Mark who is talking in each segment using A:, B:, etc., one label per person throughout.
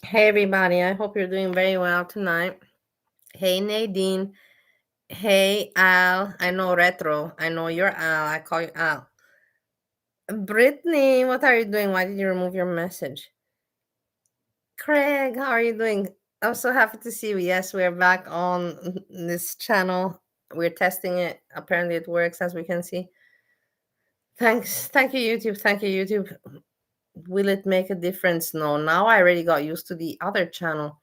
A: Hey everybody, I hope you're doing very well tonight. Hey Nadine. Hey Al. I know Retro. I know you're Al. I call you Al. Brittany, what are you doing? Why did you remove your message? Craig, how are you doing? I'm so happy to see you. Yes, we're back on this channel. We're testing it. Apparently it works as we can see. Thanks. Thank you, YouTube. Thank you, YouTube. Will it make a difference? No. Now I already got used to the other channel.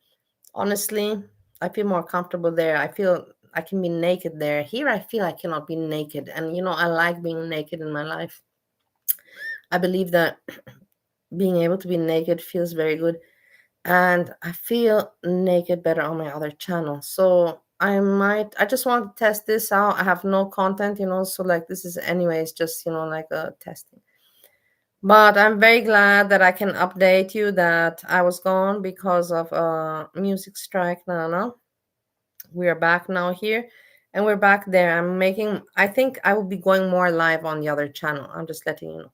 A: Honestly, I feel more comfortable there. I feel I can be naked there. Here, I feel I cannot be naked. And, I like being naked in my life. I believe that being able to be naked feels very good. And I feel naked better on my other channel. So I just want to test this out. I have no content, so like this is, anyways, just, like a testing. But I'm very glad that I can update you that I was gone because of a music strike, Nana. We are back now here and we're back there. I think I will be going more live on the other channel. I'm just letting you know.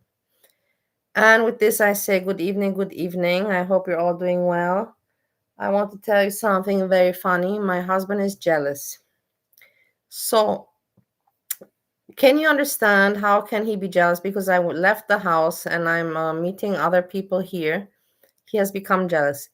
A: And with this, I say good evening, good evening. I hope you're all doing well. I want to tell you something very funny. My husband is jealous. So, can you understand how can he be jealous? Because I left the house and I'm meeting other people here. He has become jealous.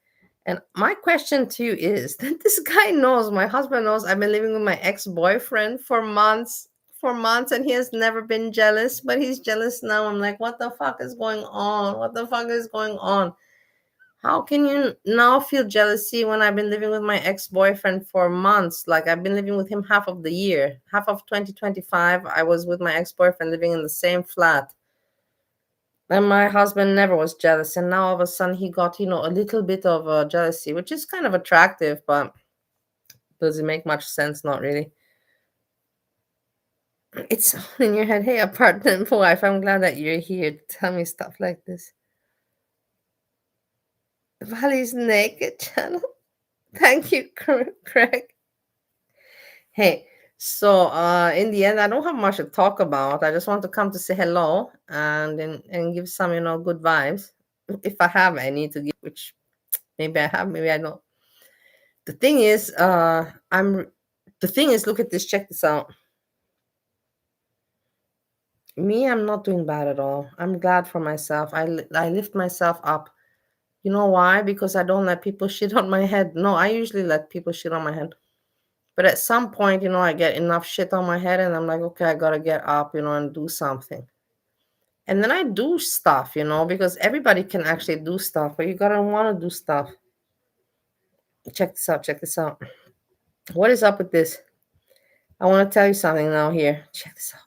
A: And my question to you is that this guy knows, my husband knows, I've been living with my ex-boyfriend for months, and he has never been jealous, but he's jealous now. I'm like, what the fuck is going on? What the fuck is going on? How can you now feel jealousy when I've been living with my ex-boyfriend for months? Like, I've been living with him half of the year. Half of 2025, I was with my ex-boyfriend living in the same flat. And my husband never was jealous. And now all of a sudden he got, a little bit of jealousy, which is kind of attractive, but does it make much sense? Not really. It's all in your head. Hey, apartment wife, I'm glad that you're here to tell me stuff like this. Valley's naked channel. Thank you, Craig. Hey, so in the end, I don't have much to talk about. I just want to come to say hello and give some, good vibes. If I have any to give, which maybe I have, maybe I don't. The thing is, look at this, check this out. Me, I'm not doing bad at all. I'm glad for myself. I lift myself up. You know why? Because I don't let people shit on my head. No, I usually let people shit on my head. But at some point, I get enough shit on my head and I'm like, okay, I gotta get up, and do something. And then I do stuff, because everybody can actually do stuff, but you gotta want to do stuff. Check this out, check this out. What is up with this? I want to tell you something now here. Check this out.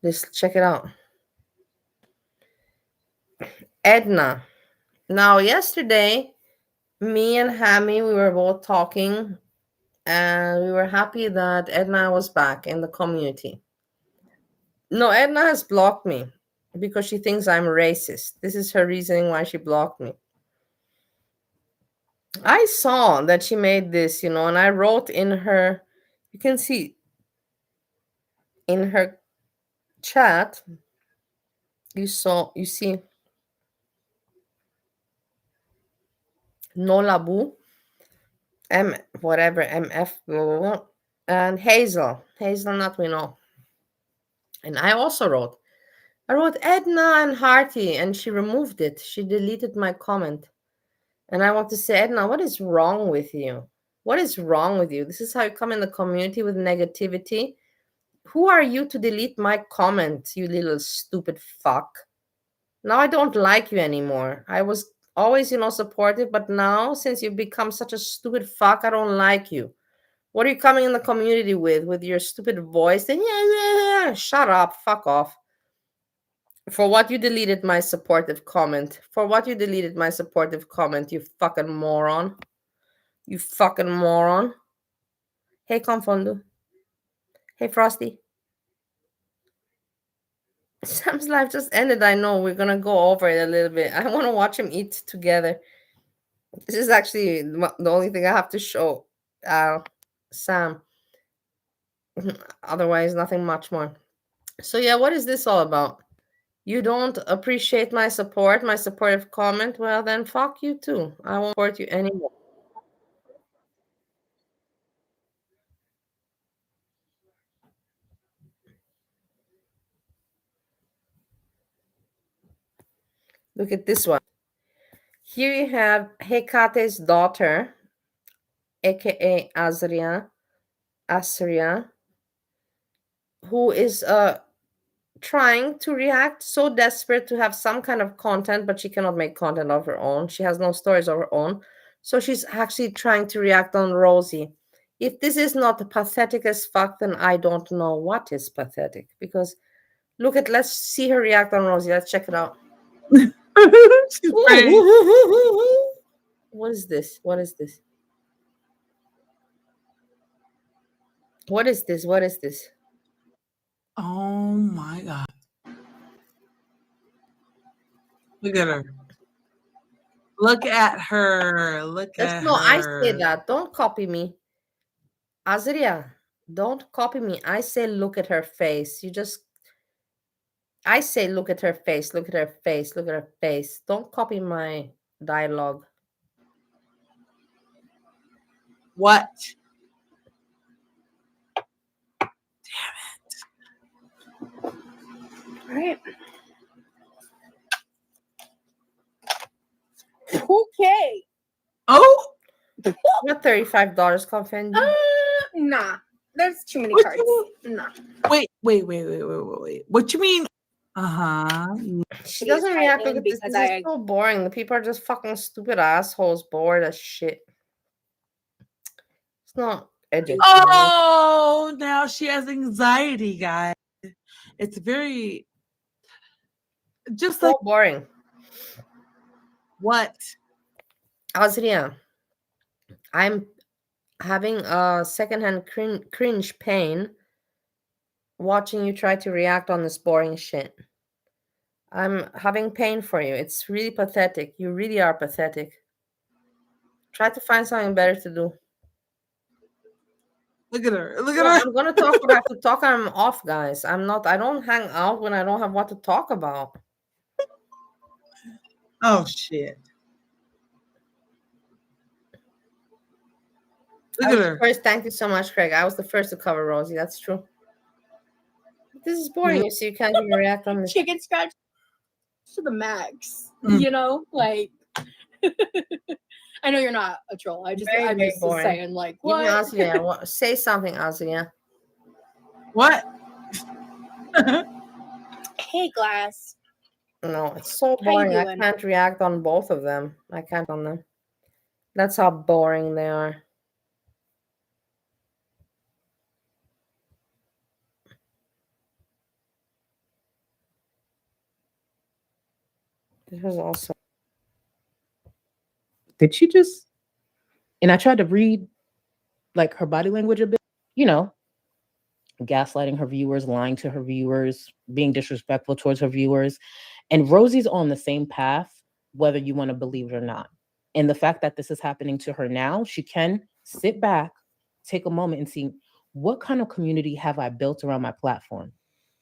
A: Just check it out. Edna. Now, yesterday, me and Hammy, we were both talking, and we were happy that Edna was back in the community. No, Edna has blocked me because she thinks I'm racist. This is her reasoning why she blocked me. I saw that she made this, and I wrote in her, you can see in her chat, you see, Nolabu, whatever, MF, blah, blah, blah, and Hazelnut, we know. And I also I wrote Edna and Hearty, and she removed it. She deleted my comment. And I want to say, Edna, what is wrong with you? What is wrong with you? This is how you come in the community with negativity. Who are you to delete my comment, you little stupid fuck? Now I don't like you anymore. I was always, supportive, but now since you've become such a stupid fuck, I don't like you. What are you coming in the community with your stupid voice? Then yeah, shut up, fuck off. For what you deleted my supportive comment. For what you deleted my supportive comment, you fucking moron. You fucking moron. Hey, Confondo. Hey, Frosty. Sam's life just ended. I know. We're gonna go over it a little bit. I want to watch him eat together. This is actually the only thing I have to show Sam. Otherwise, nothing much more. So, yeah, what is this all about? You don't appreciate my support, my supportive comment? Well, then fuck you too. I won't support you anymore. Look at this one. Here you have Hekate's daughter, aka Asria, who is trying to react, so desperate to have some kind of content, but she cannot make content of her own. She has no stories of her own. So she's actually trying to react on Rosie. If this is not pathetic as fuck, then I don't know what is pathetic. Because let's see her react on Rosie. Let's check it out.
B: She's pretty.
A: What is this? What is this? What is this? What is this?
B: Oh my God. Look at her. Look at her. Look at
A: No, I say
B: her.
A: that. Don't copy me. Azria, don't copy me. I say look at her face. I say look at her face, look at her face, look at her face. Don't copy my dialogue.
B: What?
C: Right. Okay.
B: Oh,
A: What $35 confetti?
C: Nah. There's too many
B: What
C: cards.
B: you-
C: Nah.
B: wait. What you mean?
A: She
C: It
A: doesn't
C: is
A: react.
C: hiding
A: Look at this.
C: because
A: This is
C: I-
A: so boring. The people are just fucking stupid assholes, bored as shit. It's not educating.
B: Oh, now she has anxiety, guys. It's very just
A: So
B: like
A: boring.
B: what?
A: Azria, I'm having a secondhand cringe pain watching you try to react on this boring shit. I'm having pain for you. It's really pathetic. You really are pathetic. Try to find something better to do.
B: Look at her. Look
A: No,
B: at her.
A: I'm gonna talk when I have to talk. I'm off, guys. I don't hang out when I don't have what to talk about.
B: Oh shit. Look at her.
A: First, thank you so much, Craig. I was the first to cover Rosie. That's true. This is boring. You see, you can't even react on this.
C: Chicken scratch to the max.
B: Mm.
C: You know, like I know you're not a troll. I'm
A: Very
C: just
A: boring.
C: saying, like,
A: Give me
C: what?
A: Azria. Say something, Azria.
B: What?
C: Hey, Glass.
A: No, it's so
C: How you
A: boring. I
C: doing?
A: can't react on both of them. I can't on them. That's how boring they are. This was also.
D: Did she just? And I tried to read like her body language a bit, gaslighting her viewers, lying to her viewers, being disrespectful towards her viewers. And Rosie's on the same path, whether you want to believe it or not. And the fact that this is happening to her now, she can sit back, take a moment and see what kind of community have I built around my platform?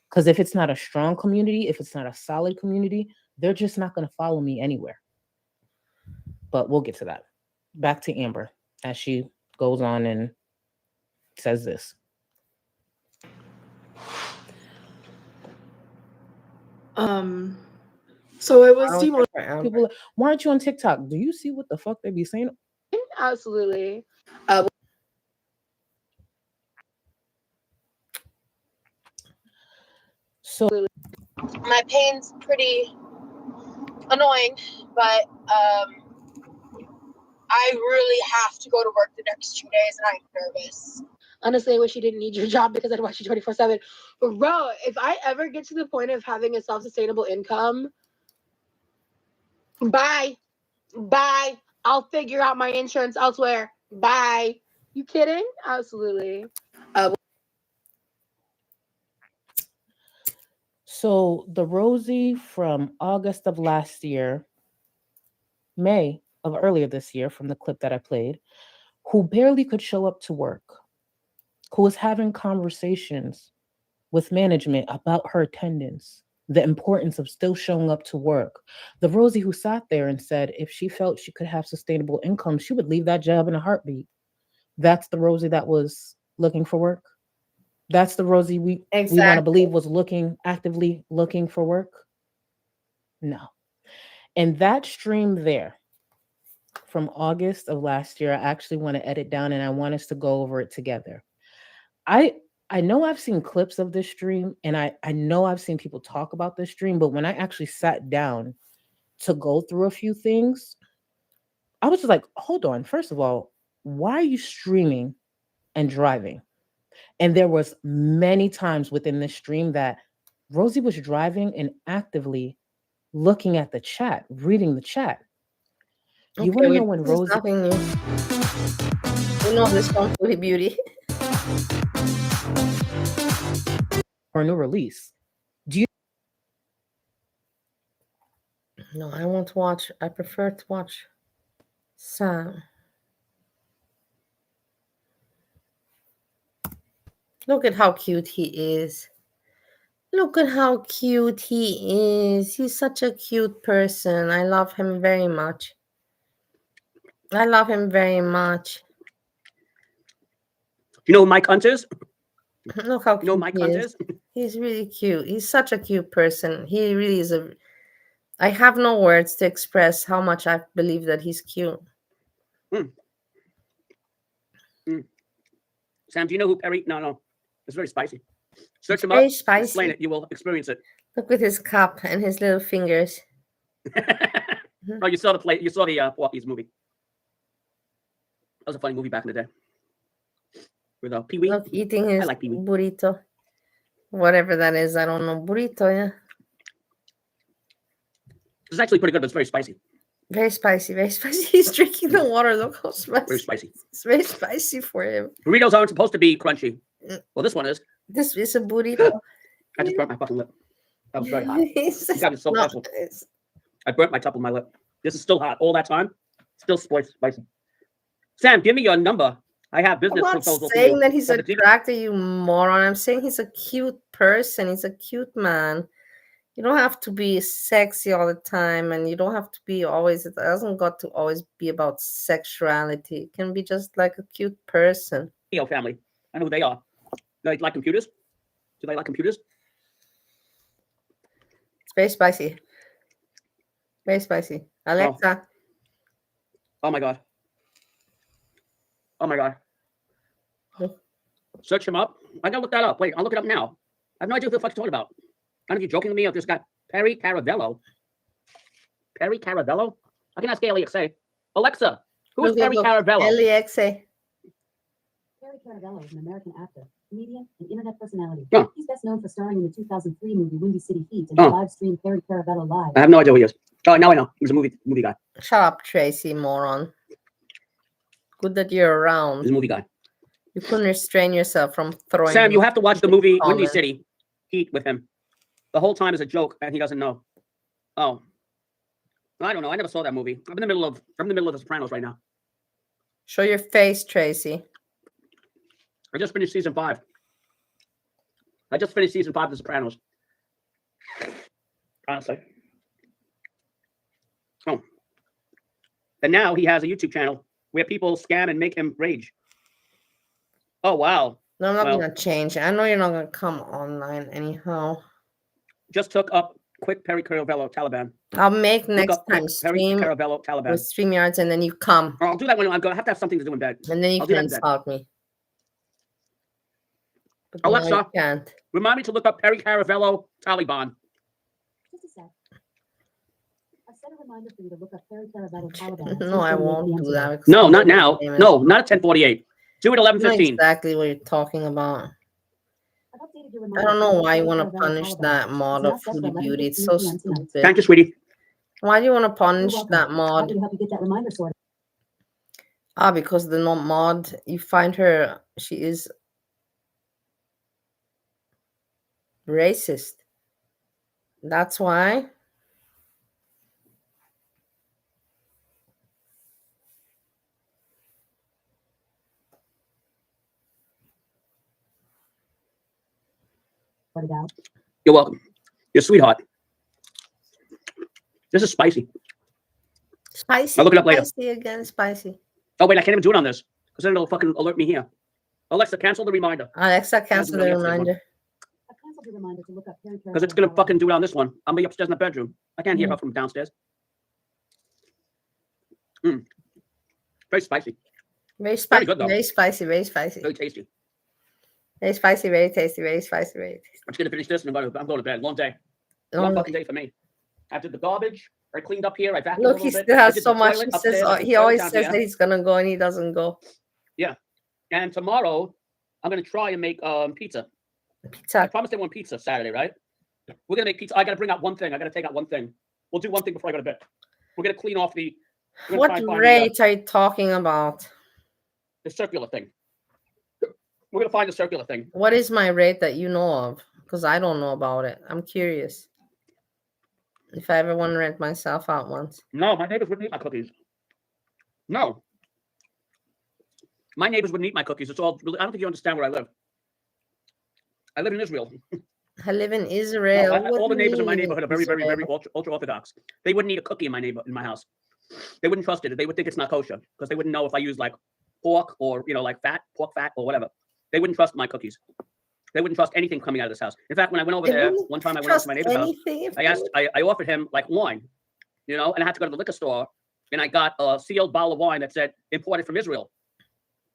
D: Because if it's not a strong community, if it's not a solid community, they're just not going to follow me anywhere. But we'll get to that. Back to Amber as she goes on and says this.
C: So it
A: I
C: was
A: don't
C: Timo.
A: care for Amber.
D: People, why aren't you on TikTok? Do you see what the fuck they be saying?
C: Absolutely.
D: So
C: My pain's pretty annoying, but I really have to go to work the next 2 days, and I'm nervous. Honestly, I wish you didn't need your job because I'd watch you 24/7. But bro, if I ever get to the point of having a self-sustainable income, bye. I'll figure out my insurance elsewhere. Bye. You kidding? Absolutely.
D: So the Rosie from August of last year, May of earlier this year, from the clip that I played, who barely could show up to work, who was having conversations with management about her attendance, the importance of still showing up to work. The Rosie who sat there and said if she felt she could have sustainable income, she would leave that job in a heartbeat. That's the Rosie that was looking for work. That's the Rosie we want to
A: Exactly.
D: believe was actively looking for work. No. And that stream there from August of last year, I actually want to edit down and I want us to go over it together. I know I've seen clips of this stream and I know I've seen people talk about this stream, but when I actually sat down to go through a few things, I was just like, hold on. First of all, why are you streaming and driving? And there was many times within this stream that Rosie was driving and actively looking at the chat, reading the chat. You want to know when
A: this is
D: Rosie
A: nothing new. We know this from Fully Beauty.
D: or new release? Do you
A: No, I won't watch. I prefer to watch Sam. Look at how cute he is. Look at how cute he is. He's such a cute person. I love him very much. I love him very much.
E: You know who Mike Hunt is?
A: Look how
E: You know who
A: cute
E: Mike
A: he
E: Hunt
A: is.
E: is?
A: He's really cute. He's such a cute person. He really is a. I have no words to express how much I believe that he's cute.
E: Sam, do you know who Perry? No. It's very spicy. Search him
A: Very
E: up.
A: spicy.
E: Explain it. You will experience it.
A: Look with his cup and his little fingers.
E: Oh, you saw the play. You saw the Walkies movie. That was a funny movie back in the day. With Pee Wee.
A: Look, eating his
E: like Pee Wee.
A: burrito. Whatever that is, I don't know. Burrito, yeah.
E: It's actually pretty good, but it's very spicy.
A: Very spicy, very spicy. He's drinking the water. Look how spicy.
E: Very spicy.
A: It's very spicy for him.
E: Burritos aren't supposed to be crunchy. Well, this one is.
A: This is a burrito.
E: I just burnt my fucking lip. That was very hot.
A: It's
E: You gotta be so
A: not-
E: careful. I burnt my top of my lip. This is still hot all that time. Still spicy. Sam, give me your number. I have
A: I'm
E: business
A: not
E: proposal for
A: saying
E: you.
A: that he's
E: For the TV.
A: attracted, you moron. I'm saying he's a cute person. He's a cute man. You don't have to be sexy all the time, and you don't have to be always. It doesn't got to always be about sexuality. It can be just like a cute person.
E: Family. I know who they are. They like computers. Do they like computers?
A: It's very spicy. Very spicy. Alexa,
E: Oh my god. Oh my god.
A: Hmm.
E: Search him up. I gotta look that up. Wait, I'll look it up now. I have no idea what the fuck you're talking about. I don't know if you're joking with me or if this guy Perry Caravello. Perry Caravello? I can ask Alexa. Alexa, who is Perry Caravello?
A: Alexa.
F: Perry Caravello is an American actor, comedian, and internet personality.
E: Yeah.
F: He's best known for starring in the 2003 movie Windy City Heat and
E: Oh.
F: live stream Perry Caravello Live.
E: I have no idea who he is. Oh, now I know. He's a movie guy.
A: Shut up, Tracy, moron. Good that you're around.
E: He's a movie guy.
A: You couldn't restrain yourself from throwing.
E: Sam, you have to watch the movie Windy
A: comment.
E: City Heat with him. The whole time is a joke and he doesn't know. Oh. I don't know. I never saw that movie. I'm in the middle of The Sopranos right now.
A: Show your face, Tracy.
E: I just finished season 5. I just finished season 5 of The Sopranos. Honestly. Oh. And now he has a YouTube channel where people scam and make him rage. Oh, wow.
A: No, I'm not
E: Well-
A: gonna change. I know you're not gonna come online anyhow.
E: Just took up quick Perry Caravello Taliban.
A: I'll make
E: Look
A: next
E: up quick
A: time
E: Perry
A: stream
E: Caravello Taliban.
A: with StreamYards, and then you come,
E: I'll do that when I'm going to have something to do in bed.
A: and then you
E: I'll do
A: can
E: that then.
A: insult me. But now
E: Alexa.
A: you can't.
E: Remind me to look up Perry Caravello Taliban.
F: Just a sec. I set a reminder for you to look up Perry Caravello Taliban.
A: No, I won't do that. because
E: No,
A: I'm
E: not now.
A: famous.
E: No, not at 10:48. Do it
A: I know
E: 11:15.
A: exactly what you're talking about.
F: I've updated your
A: I
F: reminder
A: don't know
F: for
A: why you
F: Perry
A: want to
F: Caravello
A: punish
F: Taliban.
A: that mod
F: It's now
A: of
F: set for
A: Foodie Beauty. It's so
F: 11:15 p.m. tonight.
A: stupid.
E: Thank you, sweetie.
A: Why do you want to
F: You're
A: punish
F: welcome.
A: that mod?
F: Happy to help you get that reminder sorted.
A: Because the no mod, you find her, she is racist. That's why.
F: Out.
E: You're welcome. You're a sweetheart. This is spicy.
A: Spicy.
E: I'll look it up later.
A: Spicy again. Spicy.
E: Oh, wait, I can't even do it on this because then it'll fucking alert me here. Alexa, cancel the reminder.
A: Alexa, cancel the reminder.
F: I canceled the reminder to look up Perry
E: Because it's going to fucking do it on this one. I'm be upstairs in the bedroom. I can't hear her from downstairs. Very spicy.
A: Very spicy.
E: good, though.
A: Very spicy. Very spicy.
E: Very tasty.
A: Very spicy. Very tasty. Very spicy. Very tasty.
E: I'm just going to finish this and I'm going to bed. Long day.
A: Long
E: Long
A: day.
E: fucking day for me. I did the garbage. I cleaned up here. I vacuumed
A: Look,
E: a
A: he
E: little
A: still
E: bit. I
A: has
E: did
A: so
E: the
A: much.
E: toilet
A: He
E: upstairs.
A: says
E: I did the
A: he
E: toilet
A: always
E: down
A: says
E: here.
A: that he's gonna go and he doesn't go.
E: And tomorrow, I'm going to try and make pizza. I
A: Pizza.
E: promised everyone pizza Saturday, right? We're going to make pizza. I got to bring out one thing. I got to take out one thing. We'll do one thing before I go to bed. We're going to clean off the... we're gonna
A: What
E: try and find
A: rate are you talking about?
E: the circular thing. We're going to find the circular thing.
A: What is my rate that you know of? Because I don't know about it. I'm curious. If I ever want to rent myself out once.
E: No, my neighbors wouldn't eat my cookies. No. My neighbors wouldn't eat my cookies. It's all... I don't think you understand where I live. I live in Israel.
A: I live in
E: No,
A: Israel.
E: all the neighbors in my
A: What do you
E: neighborhood are
A: mean
E: very, very, very
A: Israel?
E: ultra orthodox. They wouldn't eat a cookie in my house. They wouldn't trust it. They would think it's not kosher because they wouldn't know if I use like pork or like pork fat or whatever. They wouldn't trust my cookies. They wouldn't trust anything coming out of this house. In fact, when I went over
A: They
E: there
A: wouldn't
E: one time, I went over to my neighbor's house.
A: anything if
E: I asked, I offered him like wine, and I had to go to the liquor store, and I got a sealed bottle of wine that said imported from Israel,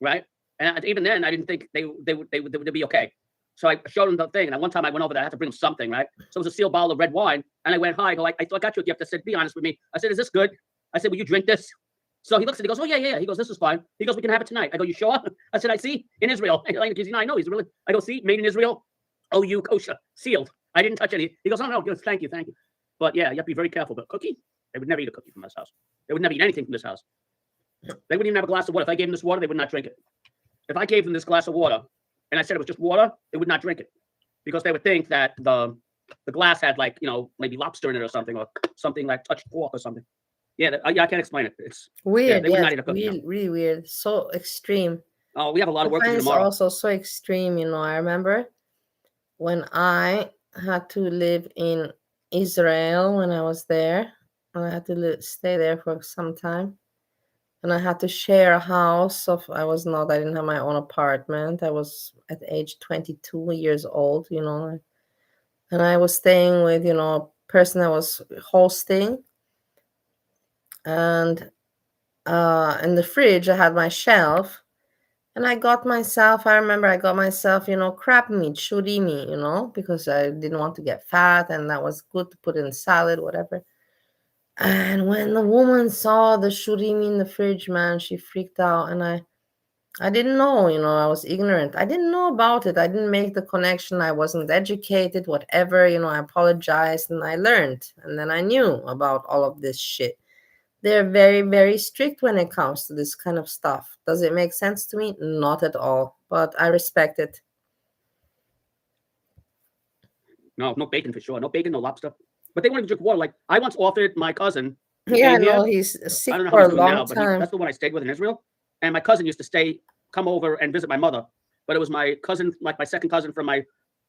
E: right? And even then, I didn't think they would be okay. So I showed him the thing, and one time I went over there, I had to bring him something, right? So it was a sealed bottle of red wine, and I went, "Hi," I go, "I got you a gift." I said, "Be honest with me." I said, "Is this good?" I said, "Will you drink this?" So he looks at it, he goes, "Oh yeah." He goes, "This is fine." He goes, "We can have it tonight." I go, "You sure?" I said, "I see in Israel." Because I know he's really. I go, "See, made in Israel, OU kosher, sealed. I didn't touch any." He goes, "Oh no, good, thank you." But yeah, you have to be very careful. But cookie, they would never eat a cookie from this house. They would never eat anything from this house. They wouldn't even have a glass of water. If I gave them this water, they would not drink it. If I gave them this glass of water and I said it was just water, they would not drink it because they would think that the glass had like, maybe lobster in it or something like touched pork or something. Yeah, I can't explain it. It's
A: Weird.
E: they would
A: Yes,
E: not eat a cookie.
A: really, really weird. So extreme.
E: Oh, we have a lot of work to do
A: Mine is
E: tomorrow.
A: also so extreme. I remember when I had to live in Israel when I was there, and I had to stay there for some time. And I had to share a house I didn't have my own apartment. I was at age 22 years old, and I was staying with, a person I was hosting. And in the fridge, I had my shelf, and I remember I got myself, crab meat, shurimi, because I didn't want to get fat, and that was good to put in salad, whatever. And when the woman saw the shurimi in the fridge, man, she freaked out. And I didn't know, I was ignorant. I didn't know about it. I didn't make the connection. I wasn't educated, whatever, I apologized and I learned. And then I knew about all of this shit. They're very, very strict when it comes to this kind of stuff. Does it make sense to me? Not at all. But I respect it.
E: No bacon for sure. No bacon, no lobster. But they want to drink water. Like I once offered my cousin.
A: Yeah, no, he's sick
E: I don't know
A: for
E: how
A: a
E: he's doing now,
A: long
E: but
A: time.
E: that's the one I stayed with in Israel. And my cousin used to come over and visit my mother. But it was my cousin, like my second cousin from my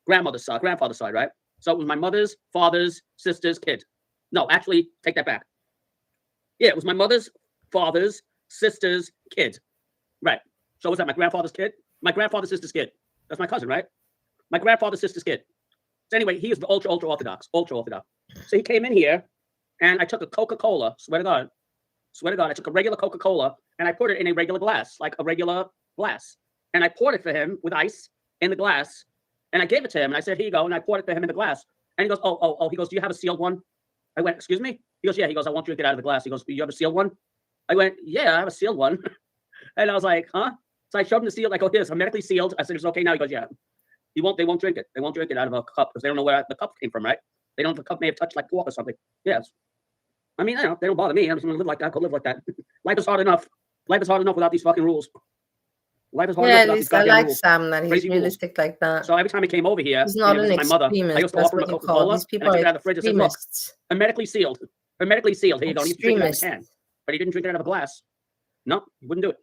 E: grandfather's side, right? So it was my mother's, father's, sister's kid. No, actually, take that back. Yeah, it was my mother's, father's, sister's kid. Right. So was that my grandfather's kid? My grandfather's sister's kid. That's my cousin, right? My grandfather's sister's kid. So anyway, he is the ultra orthodox. So he came in here and I took a Coca-Cola, swear to God, I took a regular Coca-Cola and I poured it in a regular glass, like a regular glass. And I poured it for him with ice in the glass. And I gave it to him and I said, "Here you go." And I poured it for him in the glass. And he goes, oh. He goes, "Do you have a sealed one?" I went, "Excuse me?" He goes, "Yeah." He goes, "I won't drink it out of the glass." He goes, "You have a sealed one?" I went, "Yeah, I have a sealed one." And I was like, "Huh?" So I showed him the seal. I go, "Here's hermetically sealed." I said, "It's okay now." He goes, "Yeah." They won't drink it. They won't drink it out of a cup because they don't know where the cup came from, right? They don't know if the cup may have touched like pork or something. Yes. I mean, they don't bother me. I'm just gonna live like that. Go live like that. Life is hard enough. Life is hard enough without these fucking rules. Life is hard enough
A: Yeah, at
E: without these
A: least I
E: goddamn
A: like
E: rules.
A: Sam that he's
E: Crazy rules.
A: realistic like that.
E: So every time he came over here,
A: He's not an
E: visit my mother, I
A: extremist.
E: used to offer him a
A: That's what you call
E: Coca-Cola,
A: these people.
E: and I took it
A: Are
E: out of the fridge and said, "Look,
A: extremists.
E: hermetically sealed. Hermetically sealed. Here you go." And he drank it out of a can,
A: Extremists.
E: but he didn't drink it out of a glass. No, he wouldn't do it.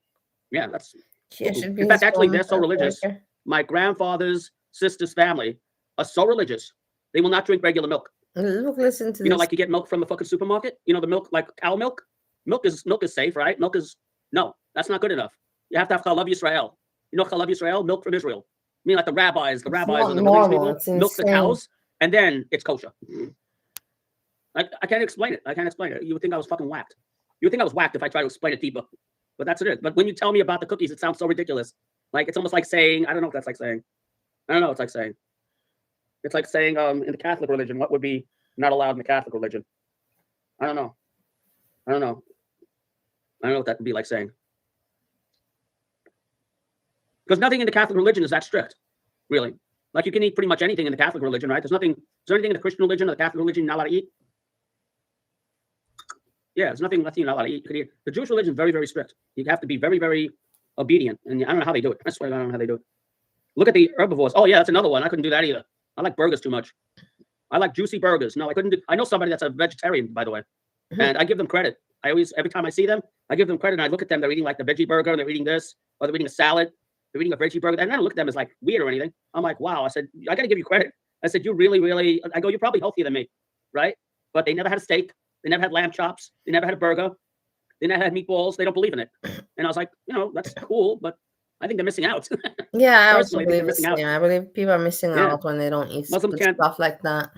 E: Yeah, that's.
A: Yeah, should be
E: In fact,
A: his
E: actually,
A: own
E: they're so religious.
A: character.
E: My grandfather's sister's family are so religious. They will not drink regular milk.
A: Look, listen to
E: You know,
A: this.
E: like you get milk from the fucking supermarket. You know, the milk, like cow milk. Milk is safe, right? Milk is no, that's not good enough. You have to have Chalav Yisrael. You know Chalav Yisrael, milk from Israel. I mean, like the rabbis
A: It's
E: or
A: not
E: the religious
A: normal.
E: people
A: It's
E: milk the
A: insane.
E: cows, and then it's kosher. I can't explain it. I can't explain it. You would think I was fucking whacked. You would think I was whacked if I tried to explain it deeper. But that's it. But when you tell me about the cookies, it sounds so ridiculous. Like it's almost like saying, I don't know what that's like saying. I don't know what it's like saying. It's like saying in the Catholic religion, what would be not allowed in the Catholic religion? I don't know. I don't know. I don't know what that would be like saying. Because nothing in the Catholic religion is that strict, really. Like you can eat pretty much anything in the Catholic religion, right? Is there anything in the Christian religion or the Catholic religion you're not allowed to eat? Yeah, there's nothing you're not allowed to eat. You can eat. The Jewish religion is very, very strict. You have to be very, very obedient. And I don't know how they do it. I swear I don't know how they do it. Look at the herbivores. Oh, yeah, that's another one. I couldn't do that either. I like burgers too much. I like juicy burgers. No, I couldn't do. I know somebody that's a vegetarian, by the way, and I give them credit. Every time I see them, I give them credit. And I look at them. They're eating like the veggie burger, and they're eating this, or they're eating a salad. They're eating a veggie burger, and I don't look at them as like weird or anything. I'm like, wow. I said, I got to give you credit. I said, you really, really. I go, you're probably healthier than me, right? But they never had a steak. They never had lamb chops. They never had a burger. They never had meatballs. They don't believe in it. And I was like, that's cool, but I think they're missing out.
A: Yeah, I also
E: Personally, I think
A: believe
E: they're missing out.
A: I believe people are missing
E: Yeah.
A: out when they don't eat
E: Muslims
A: good
E: can't-
A: stuff like that.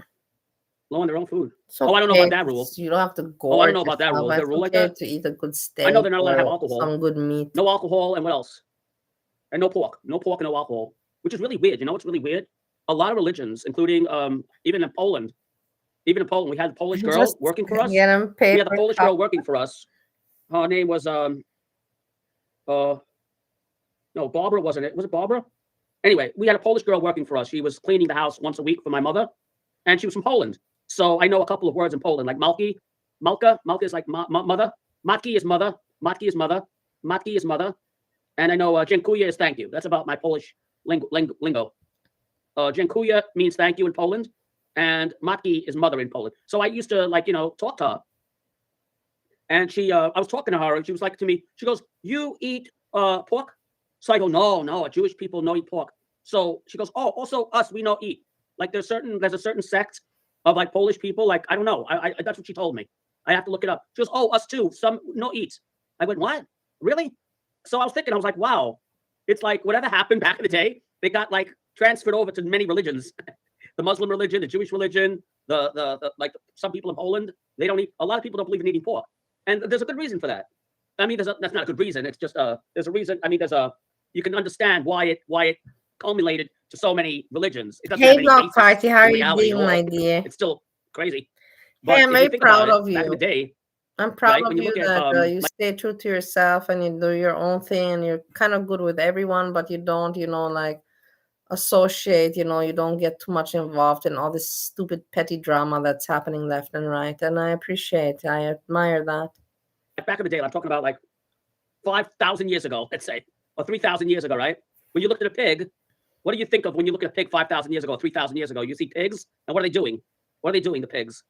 E: Low on their own food.
A: It's
E: Oh, I don't know
A: okay
E: about that rule.
A: You don't have to go.
E: Oh, I don't know about that rule. Is there a rule like that?
A: To eat a good steak.
E: I know they're not allowed to have
A: or
E: alcohol.
A: Some good meat.
E: No alcohol, and what else? And no pork. No pork and no alcohol, which is really weird. You know what's really weird? A lot of religions, including even in Poland, we had a Polish girl
A: Just
E: working for us.
A: Get them paper
E: We had a Polish girl working for us. Her name was no, Barbara, wasn't it? Was it Barbara? Anyway, we had a Polish girl working for us. She was cleaning the house once a week for my mother, and she was from Poland. So I know a couple of words in Poland, like Malki, Malka. Malka is like mother. Matki is mother. Matki is mother. Matki is mother. And I know dziękuję is thank you. That's about my Polish lingo. Dziękuję means thank you in Poland, and Matki is mother in Poland. So I used to talk to her. And I was talking to her, and she was like to me, she goes, "You eat pork?" So I go, "No, Jewish people no eat pork." So she goes, "Oh, also us, we no eat." Like there's a certain sect of like Polish people, like I don't know. I that's what she told me. I have to look it up. She goes, "Oh, us too. Some no eat." I went, "What? Really?" So I was thinking, I was like, "Wow, it's like whatever happened back in the day, they got like transferred over to many religions, the Muslim religion, the Jewish religion, the like some people in Poland, they don't eat. A lot of people don't believe in eating pork, and there's a good reason for that. I mean, that's not a good reason. It's just there's a reason. I mean, you can understand why it culminated to so many religions. It doesn't have
A: Hey,
E: any
A: Block
E: basis
A: Party, how are
E: in
A: you
E: reality
A: doing,
E: at all.
A: my dear?
E: It's still crazy. But
A: Hey, I'm
E: if you
A: very
E: think
A: proud
E: about
A: of
E: it, back in the
A: you.
E: day,
A: I'm proud
E: right,
A: of
E: when you
A: you
E: look at,
A: that you stay true to yourself and you do your own thing and you're kind of good with everyone, but you don't, like associate, you don't get too much involved in all this stupid petty drama that's happening left and right. And I admire that.
E: back in the day, I'm talking about like 5,000 years ago, let's say, or 3,000 years ago, right? When you looked at a pig, what do you think of when you look at a pig 5,000 years ago, 3,000 years ago? You see pigs, and what are they doing? What are they doing, the pigs?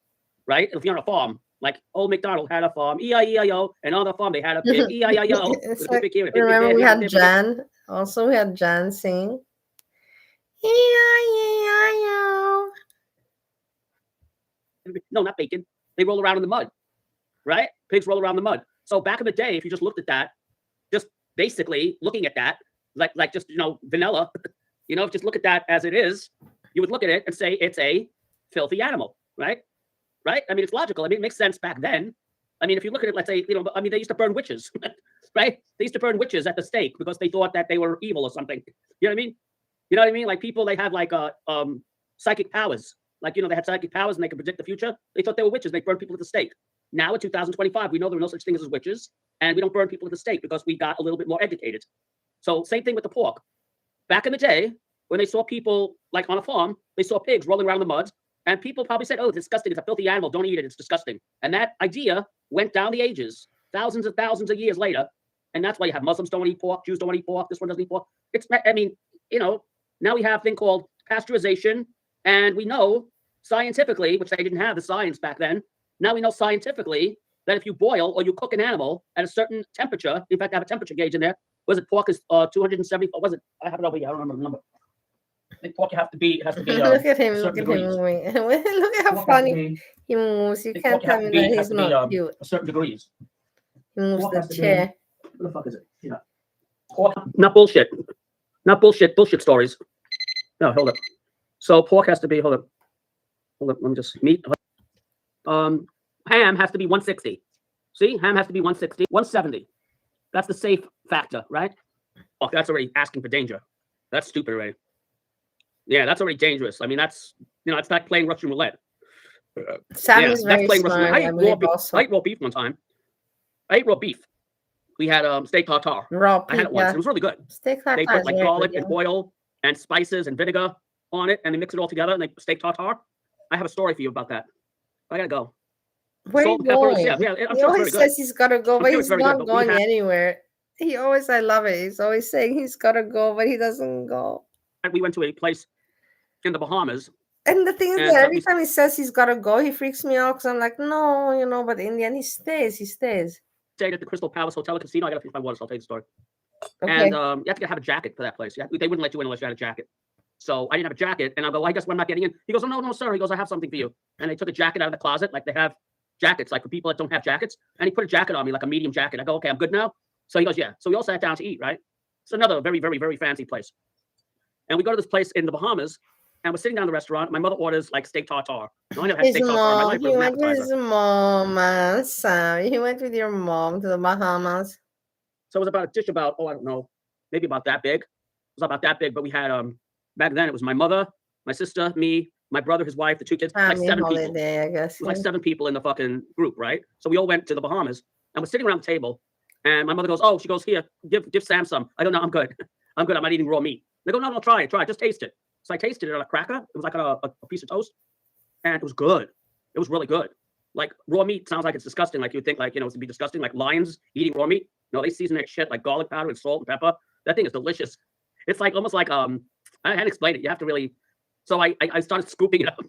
E: Right? If you're on a farm, like old MacDonald had a farm, E-I-E-I-O, and on the farm they had a pig, E-I-I-O.
A: It's like, remember we had Jan, also we had Jan sing. E-I-E-I-O.
E: No, not bacon. They roll around in the mud, right? Pigs roll around in the mud. So back in the day, if you just looked at that, just basically looking at that, like just, vanilla, just look at that as it is, you would look at it and say it's a filthy animal, right? Right? I mean, it's logical. I mean, it makes sense back then. I mean, if you look at it, let's say, they used to burn witches, right? They used to burn witches at the stake because they thought that they were evil or something. You know what I mean? You know what I mean? Like people, they had like psychic powers. Like, they had psychic powers and they could predict the future. They thought they were witches. They burned people at the stake. Now in 2025, we know there are no such things as witches, and we don't burn people at the stake because we got a little bit more educated. So same thing with the pork. Back in the day, when they saw people like on a farm, they saw pigs rolling around in the mud, and people probably said, "Oh, it's disgusting. It's a filthy animal. Don't eat it. It's disgusting." And that idea went down the ages, thousands and thousands of years later. And that's why you have Muslims don't eat pork, Jews don't eat pork, this one doesn't eat pork. Now we have a thing called pasteurization, and we know scientifically, which they didn't have the science back then. Now we know scientifically that if you boil or you cook an animal at a certain temperature, in fact, I have a temperature gauge in there. Was it pork is 270? Or was it? I have it over here. I don't remember the number. think pork has to be
A: Look at him,
E: a
A: look
E: certain
A: at him
E: degrees.
A: moving. Look at how
E: Pork has to
A: funny
E: be,
A: he moves. You
E: I think
A: can't
E: pork has
A: tell
E: to
A: me
E: be
A: that he's not cute.
E: a certain degrees.
A: He moves
E: Pork
A: the
E: has to be.
A: chair.
E: What the fuck is it? Yeah. Pork, not bullshit. Not bullshit. Bullshit stories. No, hold up. So pork has to be. Hold up. Hold up. Let me just meat. Ham has to be 160. See, ham has to be 160, 170. That's the safe factor, right? Oh, that's already asking for danger. That's stupid already. Yeah, that's already dangerous. I mean, that's it's like playing Russian roulette.
A: Sammy's
E: Yeah, that's
A: very
E: playing Russian
A: smart,
E: roulette.
A: I believe also.
E: I ate raw beef one time. I ate raw beef. We had steak tartare.
A: Raw
E: I had it once.
A: pizza.
E: It was really good.
A: Steak
E: They
A: tartare
E: put
A: is
E: like
A: very
E: garlic
A: good,
E: and
A: yeah.
E: oil and spices and vinegar on it, and they mix it all together, and they steak tartare. I have a story for you about that. I gotta go.
A: Where are
E: Salt
A: you
E: and peppers.
A: going?
E: Yeah, I'm
A: He
E: sure it's very
A: always
E: good.
A: says he's gotta go,
E: I'm
A: but
E: sure it's
A: he's
E: very good,
A: not
E: but we
A: going
E: had-
A: anywhere. He always, I love it. He's always saying he's gotta go, but he doesn't go.
E: We went to a place in the Bahamas.
A: And the thing is
E: And,
A: that every
E: we
A: time he says he's gotta go, he freaks me out because I'm like, no, but in the end he stays. He stays.
E: stayed at the Crystal Palace Hotel and Casino. I gotta finish my water, so I'll tell you the story.
A: Okay.
E: And you have to have a jacket for that place. They wouldn't let you in unless you had a jacket. So I didn't have a jacket, and I go, well, I guess I'm not getting in. He goes, oh, no, sir. He goes, I have something for you. And they took a jacket out of the closet, like they have jackets, like for people that don't have jackets. And he put a jacket on me, like a medium jacket. I go, okay, I'm good now. So he goes, yeah. So we all sat down to eat, right? It's another very, very, very fancy place. And we go to this place in the Bahamas, and we're sitting down in the restaurant. My mother orders like steak tartare. No, I never had
A: His
E: steak tartare in my
A: mom.
E: life, but
A: He
E: it was an
A: went with
E: appetizer.
A: his mom, Sam. He went with your mom to the Bahamas.
E: So it was about a dish about, I don't know, maybe about that big. It was about that big, but we had back then it was my mother, my sister, me, my brother, his wife, the two kids, like
A: Family
E: 7 people.
A: holiday, I guess.
E: It was like 7 people in the fucking group, right? So we all went to the Bahamas and we're sitting around the table. And my mother goes, oh, she goes, here, give Sam some. I go, no, I'm good. I'm good. I'm not eating raw meat. They go, no, try it. Just taste it. So I tasted it on a cracker. It was like on a piece of toast. And it was good. It was really good. Like raw meat sounds like it's disgusting. Like you would think like, it'd be disgusting. Like lions eating raw meat. No, they season that shit like garlic powder and salt and pepper. That thing is delicious. It's like almost like, I can't explain it. You have to really. So I started scooping it up.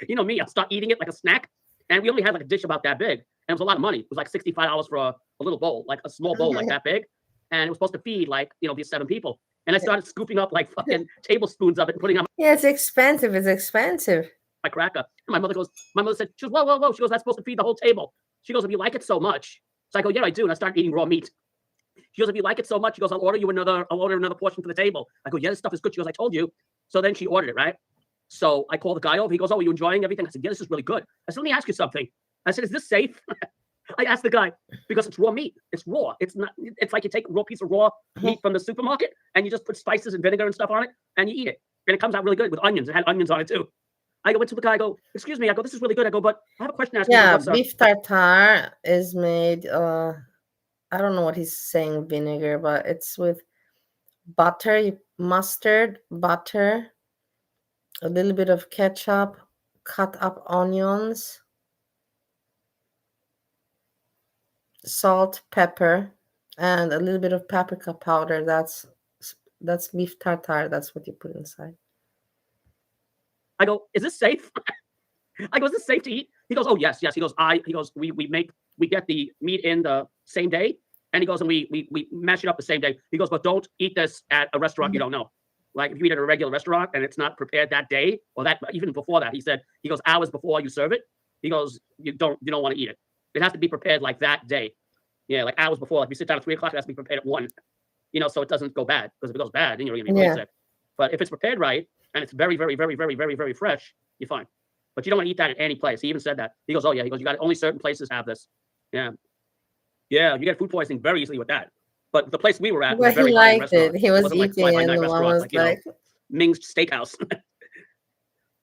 E: You know me, I'll start eating it like a snack. And we only had like a dish about that big. And it was a lot of money. It was like $65 for a little bowl, like a small bowl like that big. And it was supposed to feed like, these 7 people. And I started scooping up like fucking tablespoons of it and putting on
A: Yeah, it's expensive. It's expensive.
E: my cracker. And my mother said, she goes, whoa. She goes, that's supposed to feed the whole table. She goes, if you like it so much. So I go, yeah, I do. And I started eating raw meat. She goes, if you like it so much, she goes, I'll order another portion for the table. I go, yeah, this stuff is good. She goes, I told you. So then she ordered it, right? So I called the guy over. He goes, oh, are you enjoying everything? I said, yeah, this is really good. I said, let me ask you something. I said, is this safe? I asked the guy, because it's raw meat. It's raw. It's not. It's like you take a raw piece of raw meat from the supermarket and you just put spices and vinegar and stuff on it and you eat it. And it comes out really good with onions. It had onions on it too. I went to the guy, I go, excuse me. I go, this is really good. I go, but I have a question to ask you.
A: Yeah,
E: He goes,
A: beef tartare is made, I don't know what he's saying, vinegar, but it's with butter, mustard, butter, a little bit of ketchup, cut up onions, salt, pepper, and a little bit of paprika powder. That's beef tartare. That's what you put inside.
E: I go, is this safe? I go, is this safe to eat? He goes, oh yes. He goes, we get the meat in the same day. And he goes, and we mash it up the same day. He goes, but don't eat this at a restaurant you don't know. Like if you eat at a regular restaurant and it's not prepared that day or that even before that, he goes, hours before you serve it. He goes, you don't want to eat it. It has to be prepared like that day. Yeah, like hours before. Like if you sit down at 3 o'clock, it has to be prepared at 1. So it doesn't go bad. Because if it goes bad, then you're gonna be really sick. But if it's prepared right and it's very, very, very, very, very, very fresh, you're fine. But you don't want to eat that at any place. He even said that. He goes, oh yeah. He goes, you got only certain places have this. Yeah, you get food poisoning very easily with that. But the place we were at was
A: But
E: a very
A: he
E: high-end
A: liked it.
E: restaurant.
A: He was
E: It wasn't like
A: eating,
E: fly-by-night
A: and the mom
E: restaurant,
A: was like,
E: Ming's Steakhouse.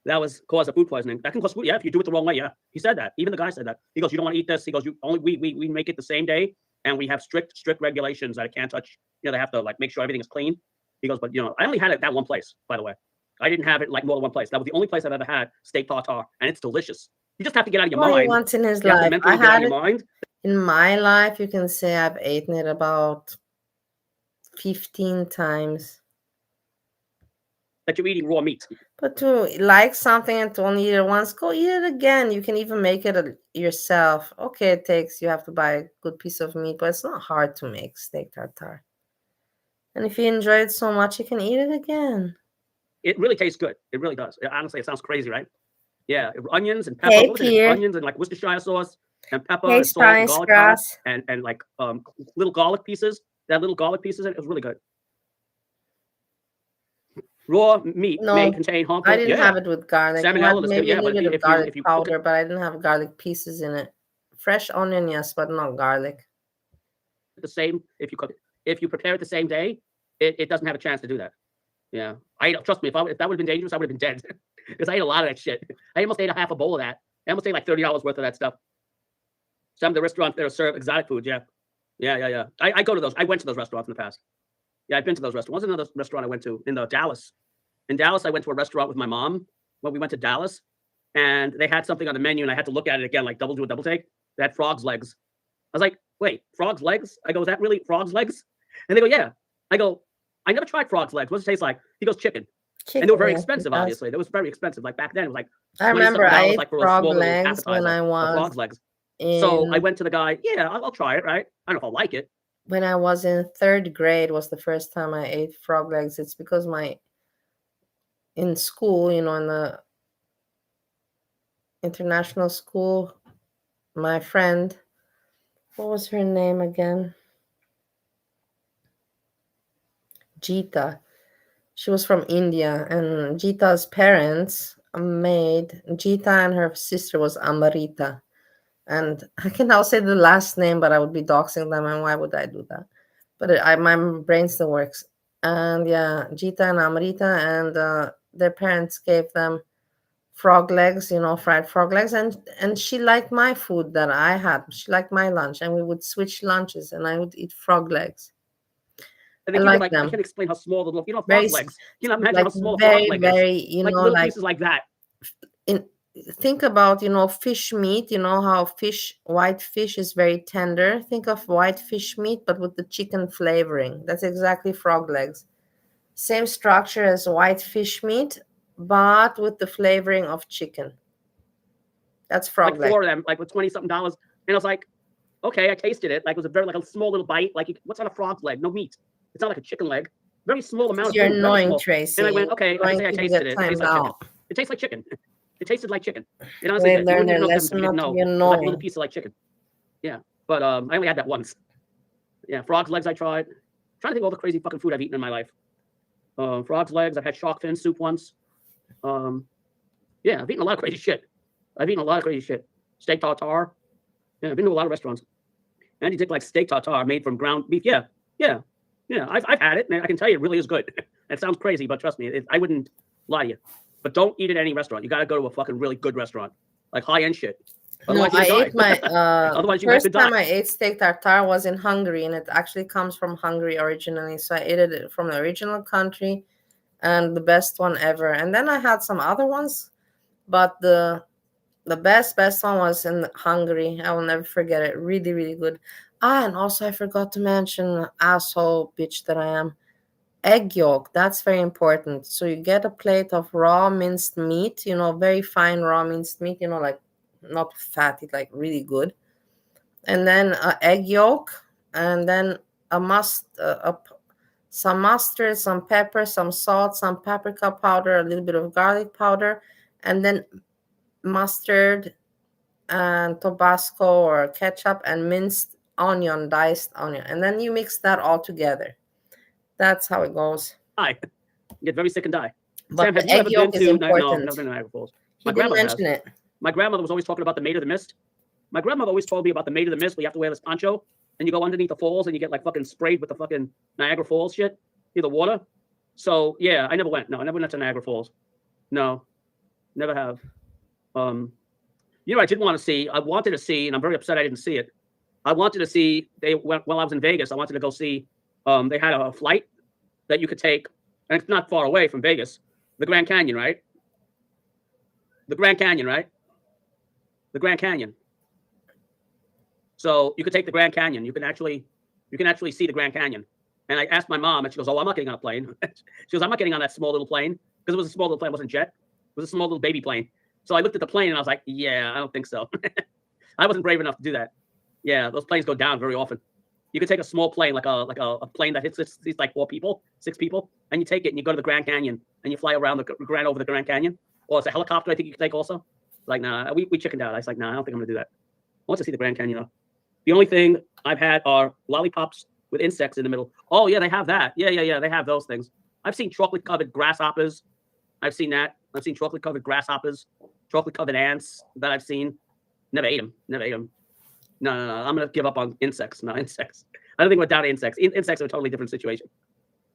E: That was cause of food poisoning. That can cause food. Yeah, if you do it the wrong way. Yeah, he said that. Even the guy said that. He goes, you don't want to eat this. He goes, we make it the same day, and we have strict regulations that it can't touch. They have to like make sure everything is clean. He goes, but I only had it at that one place, by the way. I didn't have it like more than one place. That was the only place I've ever had steak tartare, and it's delicious. You just have to get out of your mind.
A: Once in his
E: You have to
A: life.
E: mentally get out of your mind.
A: In my life, you can say I've eaten it about 15 times.
E: That you're eating raw meat.
A: But to like something and to only eat it once, go eat it again. You can even make it yourself. Okay, you have to buy a good piece of meat, but it's not hard to make steak tartare. And if you enjoy it so much, you can eat it again.
E: It really tastes good. It really does. Honestly, it sounds crazy, right? Yeah, onions and pepper.
A: Hey,
E: What was it?
A: Pierre.
E: Onions and like Worcestershire sauce and pepper
A: Hey,
E: and salt and
A: Spice
E: garlic powder
A: Grass.
E: and like little garlic pieces. That little garlic pieces. It was really good. Raw meat may
A: No,
E: contain
A: I
E: harmful.
A: didn't have it with garlic. I had
E: Salmonella.
A: maybe a
E: Yeah,
A: little
E: but
A: bit of
E: if
A: garlic
E: you cook it,
A: powder, but I didn't have garlic pieces in it. Fresh onion, yes, but not garlic.
E: the same, if you prepare it the same day, it doesn't have a chance to do that. Yeah, trust me. If that would have been dangerous, I would have been dead because I ate a lot of that shit. I almost ate a half a bowl of that. I almost ate like $30 worth of that stuff. Some of the restaurants that serve exotic food. Yeah. I go to those. I went to those restaurants in the past. Yeah, I've been to those restaurants. What's another restaurant I went to in Dallas? In Dallas, I went to a restaurant with my mom when we went to Dallas, and they had something on the menu, and I had to look at it again, like do a double take. They had frog's legs. I was like, wait, frog's legs? I go, is that really frog's legs? And they go, yeah. I go, I never tried frog's legs. What's it taste like? He goes, chicken. And they were very
A: Chicken,
E: expensive,
A: yes.
E: obviously. They was very expensive. Like back then, it was like
A: I
E: $20
A: remember I ate
E: like for a
A: frog
E: small little
A: legs when
E: appetizer
A: I
E: of
A: was
E: frog's legs. So I
A: in
E: went to the guy, yeah, I'll try it, right? I don't know if I'll like it.
A: when I was in 3rd grade was the first time I ate frog legs. It's because in school, in the international school, my friend, what was her name again? Jita. She was from India, and Jita's parents made Jita, and her sister was Amrita. And I can now say the last name, but I would be doxing them, and why would I do that? But my brain still works. And yeah, Jita and Amrita, and their parents gave them frog legs, fried frog legs, and she liked my food that I had. She liked my lunch, and we would switch lunches, and I would eat frog legs.
E: And
A: I
E: they
A: like
E: like,
A: them.
E: I can't explain how small the little,
A: Very
E: frog legs. You know, imagine
A: like
E: how small a frog
A: very,
E: leg
A: very,
E: is. Like little pieces like that.
A: Think about, fish meat. You know how white fish is very tender. Think of white fish meat, but with the chicken flavoring. That's exactly frog legs. Same structure as white fish meat, but with the flavoring of chicken. That's frog
E: Like
A: leg.
E: 4 of them, like with $20-something. And I was like, okay, I tasted it. Like it was like a small little bite. Like what's on a frog's leg? No meat. It's not like a chicken leg. Very small amount of
A: You're
E: food.
A: annoying, Tracy.
E: And I went, okay, I can say I tasted it. It tastes like chicken.
A: Out.
E: It tastes like chicken. It tasted like chicken. It honestly
A: They
E: did.
A: learned their
E: You
A: lesson not to be
E: it was like a little
A: annoying.
E: piece of like chicken. Yeah, but I only had that once. Yeah, frog's legs I tried. I'm trying to think of all the crazy fucking food I've eaten in my life. Frog's legs. I've had shark fin soup once. Yeah, I've eaten a lot of crazy shit. Steak tartare. Yeah, I've been to a lot of restaurants. And you take like steak tartare made from ground beef. Yeah. I've had it, and I can tell you it really is good. It sounds crazy, but trust me, I wouldn't lie to you. But don't eat at any restaurant. You got to go to a fucking really good restaurant, like high-end shit.
A: No, I ate my
E: Otherwise, you might
A: first time
E: die.
A: I ate steak tartare was in Hungary, and it actually comes from Hungary originally. So I ate it from the original country, and the best one ever. And then I had some other ones, but the best one was in Hungary. I will never forget it. Really, really good. And also I forgot to mention, asshole bitch that I am, egg yolk. That's very important. So you get a plate of raw minced meat, very fine raw minced meat, like not fatty, like really good. And then egg yolk, and then some mustard, some pepper, some salt, some paprika powder, a little bit of garlic powder, and then mustard and Tabasco or ketchup and minced onion, diced onion. And then you mix that all together. That's how it goes.
E: Die. Get very sick and die.
A: But
E: Sam, have
A: the
E: you
A: egg
E: ever
A: yolk
E: been
A: is
E: to?
A: important.
E: No, never been to Niagara Falls.
A: He didn't mention it.
E: My grandmother was always talking about the Maid of the Mist. My grandmother always told me about the Maid of the Mist, where you have to wear this poncho and you go underneath the falls and you get like fucking sprayed with the fucking Niagara Falls shit, the water. So yeah, I never went. No, I never went to Niagara Falls. No, never have. I did want to see. I wanted to see, and I'm very upset I didn't see it. I wanted to see. While I was in Vegas, I wanted to go see. They had a flight that you could take, and it's not far away from Vegas. The Grand Canyon, right? The Grand Canyon, right? The Grand Canyon. So you could take the Grand Canyon. You can actually see the Grand Canyon. And I asked my mom, and she goes, "Oh, I'm not getting on a plane." She goes, "I'm not getting on that small little plane because it was a small little plane. It wasn't jet. It was a small little baby plane." So I looked at the plane and I was like, "Yeah, I don't think so." I wasn't brave enough to do that. Yeah, those planes go down very often. You could take a small plane, like a plane that hits like 6 people, and you take it and you go to the Grand Canyon and you fly around over the Grand Canyon. Or it's a helicopter, I think you can take also. Like, nah, we chickened out. I was like, nah, I don't think I'm gonna do that. I want to see the Grand Canyon though. The only thing I've had are lollipops with insects in the middle. Oh yeah, they have that. Yeah, they have those things. I've seen chocolate covered grasshoppers. I've seen that. I've seen chocolate covered grasshoppers, chocolate covered ants that I've seen. Never ate them. No. I'm gonna give up on insects. No, insects. I don't think we're down to insects. Insects are a totally different situation.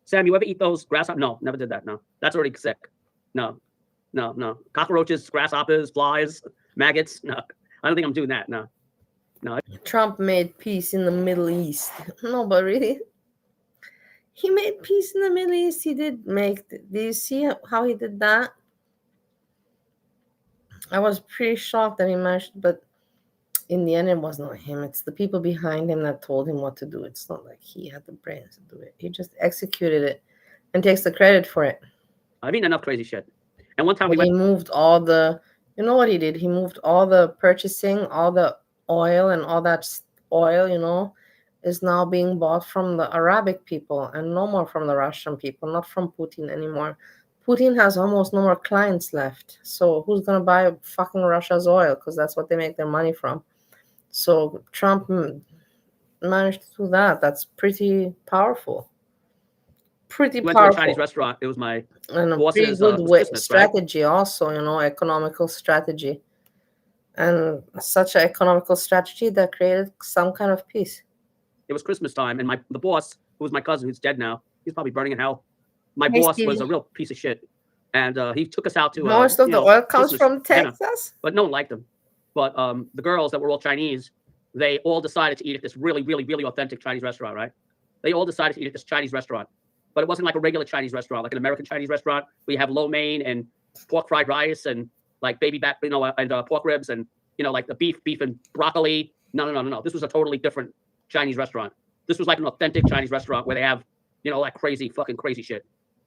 E: Sam, you ever eat those grasshoppers? No, never did that. No, that's already sick. No. Cockroaches, grasshoppers, flies, maggots. No, I don't think I'm doing that. No.
A: Trump made peace in the Middle East. No, but really, he made peace in the Middle East. He did make. Do you see how he did that? I was pretty shocked that he managed, but in the end, it was not him. It's the people behind him that told him what to do. It's not like he had the brains to do it. He just executed it and takes the credit for it.
E: I've eaten enough crazy shit. And one time
A: he moved all the, you know what he did? He moved all the purchasing, all the oil and all that oil, is now being bought from the Arabic people and no more from the Russian people, not from Putin anymore. Putin has almost no more clients left. So who's going to buy fucking Russia's oil? Because that's what they make their money from. So Trump managed to do that. That's pretty powerful. Pretty
E: went
A: powerful.
E: to a Chinese restaurant. It was my
A: and a
E: boss's
A: pretty good
E: Christmas,
A: strategy, right? Also, economical strategy, and such an economical strategy that created some kind of peace.
E: It was Christmas time, and the boss, who was my cousin, who's dead now, he's probably burning in hell. My boss was a real piece of shit, and he took us out to.
A: Most of the oil comes from Texas,
E: dinner, but no one liked him. But the girls that were all Chinese, they all decided to eat at this really, really, really authentic Chinese restaurant, right? They all decided to eat at this Chinese restaurant. But it wasn't like a regular Chinese restaurant, like an American Chinese restaurant where you have lo mein and pork fried rice and like baby back, and pork ribs and like the beef and broccoli. No. This was a totally different Chinese restaurant. This was like an authentic Chinese restaurant where they have like crazy shit.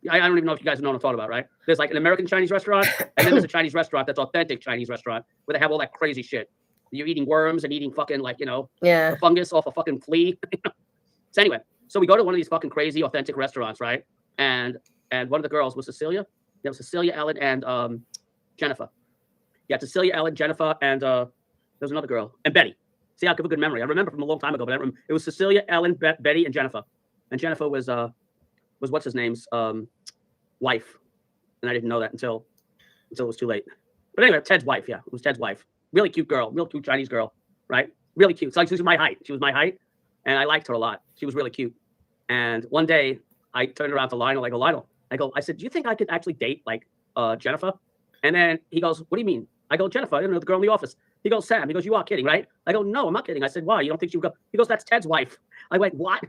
E: I don't even know if you guys know what I'm talking about, right? There's like an American Chinese restaurant, and then there's a Chinese restaurant that's authentic Chinese restaurant where they have all that crazy shit. You're eating worms and eating fucking the fungus off a fucking flea. So anyway. So we go to one of these fucking crazy authentic restaurants, right? And one of the girls was Cecilia. Yeah, it was Cecilia, Ellen, and Jennifer. Yeah, Cecilia, Ellen, Jennifer, and there was another girl, and Betty. See, I have a good memory. I remember from a long time ago, but I remember it was Cecilia, Ellen, Betty, and Jennifer. And Jennifer was what's his name's wife, and I didn't know that until it was too late. But anyway, Ted's wife. Yeah, it was Ted's wife. Really cute girl, real cute Chinese girl, right? Really cute. So she was my height. She was my height, and I liked her a lot. She was really cute. And one day I turned around to Lionel. I go, Lionel. I said, do you think I could actually date Jennifer? And then he goes, what do you mean? I go, Jennifer, I don't know, the girl in the office. He goes, Sam. He goes, you are kidding, right? I go, no, I'm not kidding. I said, why? You don't think she would go? He goes, that's Ted's wife. I went, what?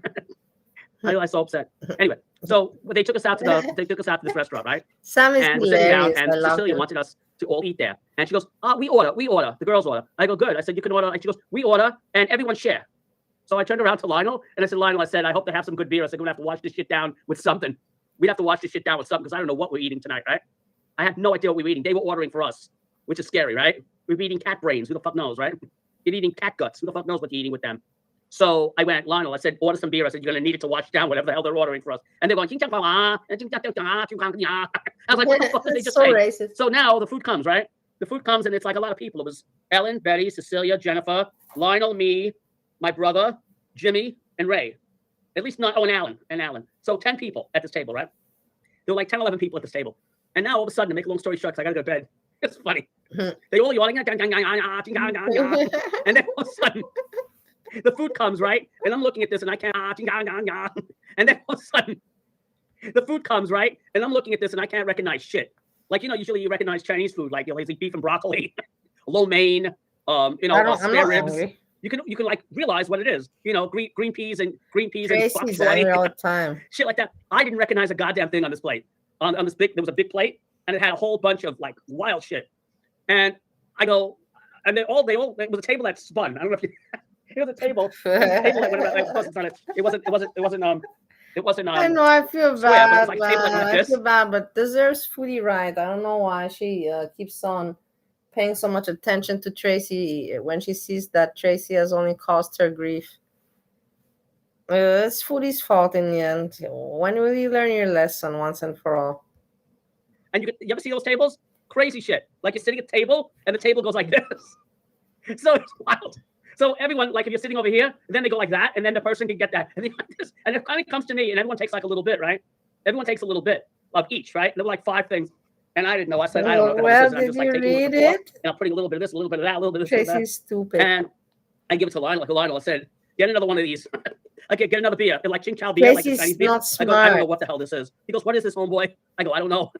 E: I was so upset. Anyway, so they took us out to this restaurant, right?
A: Sam is
E: and
A: hilarious.
E: We're sitting down, and Cecilia wanted us to all eat there. And she goes, we order. The girls order. I go, good. I said, you can order. And she goes, we order, and everyone share. So I turned around to Lionel, and I said, Lionel, I hope they have some good beer. I said, we're going to have to wash this shit down with something. We'd have to wash this shit down with something because I don't know what we're eating tonight, right? I had no idea what we were eating. They were ordering for us, which is scary, right? We were eating cat brains. Who the fuck knows, right? You're eating cat guts. Who the fuck knows what you're eating with them? So I went, Lionel, I said, order some beer. I said, you're going to need it to wash down whatever the hell they're ordering for us. And they're going, I was like, what the fuck did they just say?
A: Racist.
E: So now the food comes, right? The food comes, and it's like a lot of people. It was Ellen, Betty, Cecilia, Jennifer, Lionel, me, my brother, Jimmy, and Ray. At least not, and Alan. So 10 people at this table, right? There were like 10, 11 people at this table. And now all of a sudden, to make a long story short, because I got to go to bed. It's funny. They all yelling, and then all of a sudden, the food comes, right? And I'm looking at this, and I can't, and then all of a sudden, the food comes, right? And I'm looking at this, and I can't recognize shit. Like, usually you recognize Chinese food, like, like beef and broccoli, lo mein, spare ribs. Hungry. You can like realize what it is, green peas and bok choy
A: all the time,
E: shit like that. I didn't recognize a goddamn thing on this plate. On this there was a big plate, and it had a whole bunch of like wild shit. And I go, and it was a table that spun. I don't know if it was a table. That went around. It wasn't.
A: I know. I feel bad. I feel bad, but deserves foodie right. I don't know why she keeps on paying so much attention to Tracy when she sees that Tracy has only caused her grief. It's foodie's fault in the end. When will you learn your lesson once and for all?
E: And you ever see those tables? Crazy shit. Like you're sitting at a table and the table goes like this. So it's wild. So everyone, like if you're sitting over here, then they go like that, and then the person can get that. And, and it kind of comes to me, and everyone takes like a little bit, right? Everyone takes a little bit of each, right? There were like 5 things. And I didn't know. I said, I don't know.
A: Well,
E: I'm just like
A: did you
E: taking
A: read
E: it?
A: it?
E: And I'm putting a little bit of this, a little bit of that, a little bit of this, a little bit of
A: Tracy's stupid.
E: that. And I give it to Lionel. Like Lionel, I said, get another one of these. Okay, get another beer. Like Ching Chow beer, like the Chinese beer.
A: not
E: I go, I don't know
A: smart.
E: what the hell this is. He goes, what is this, homeboy? I go, I don't know.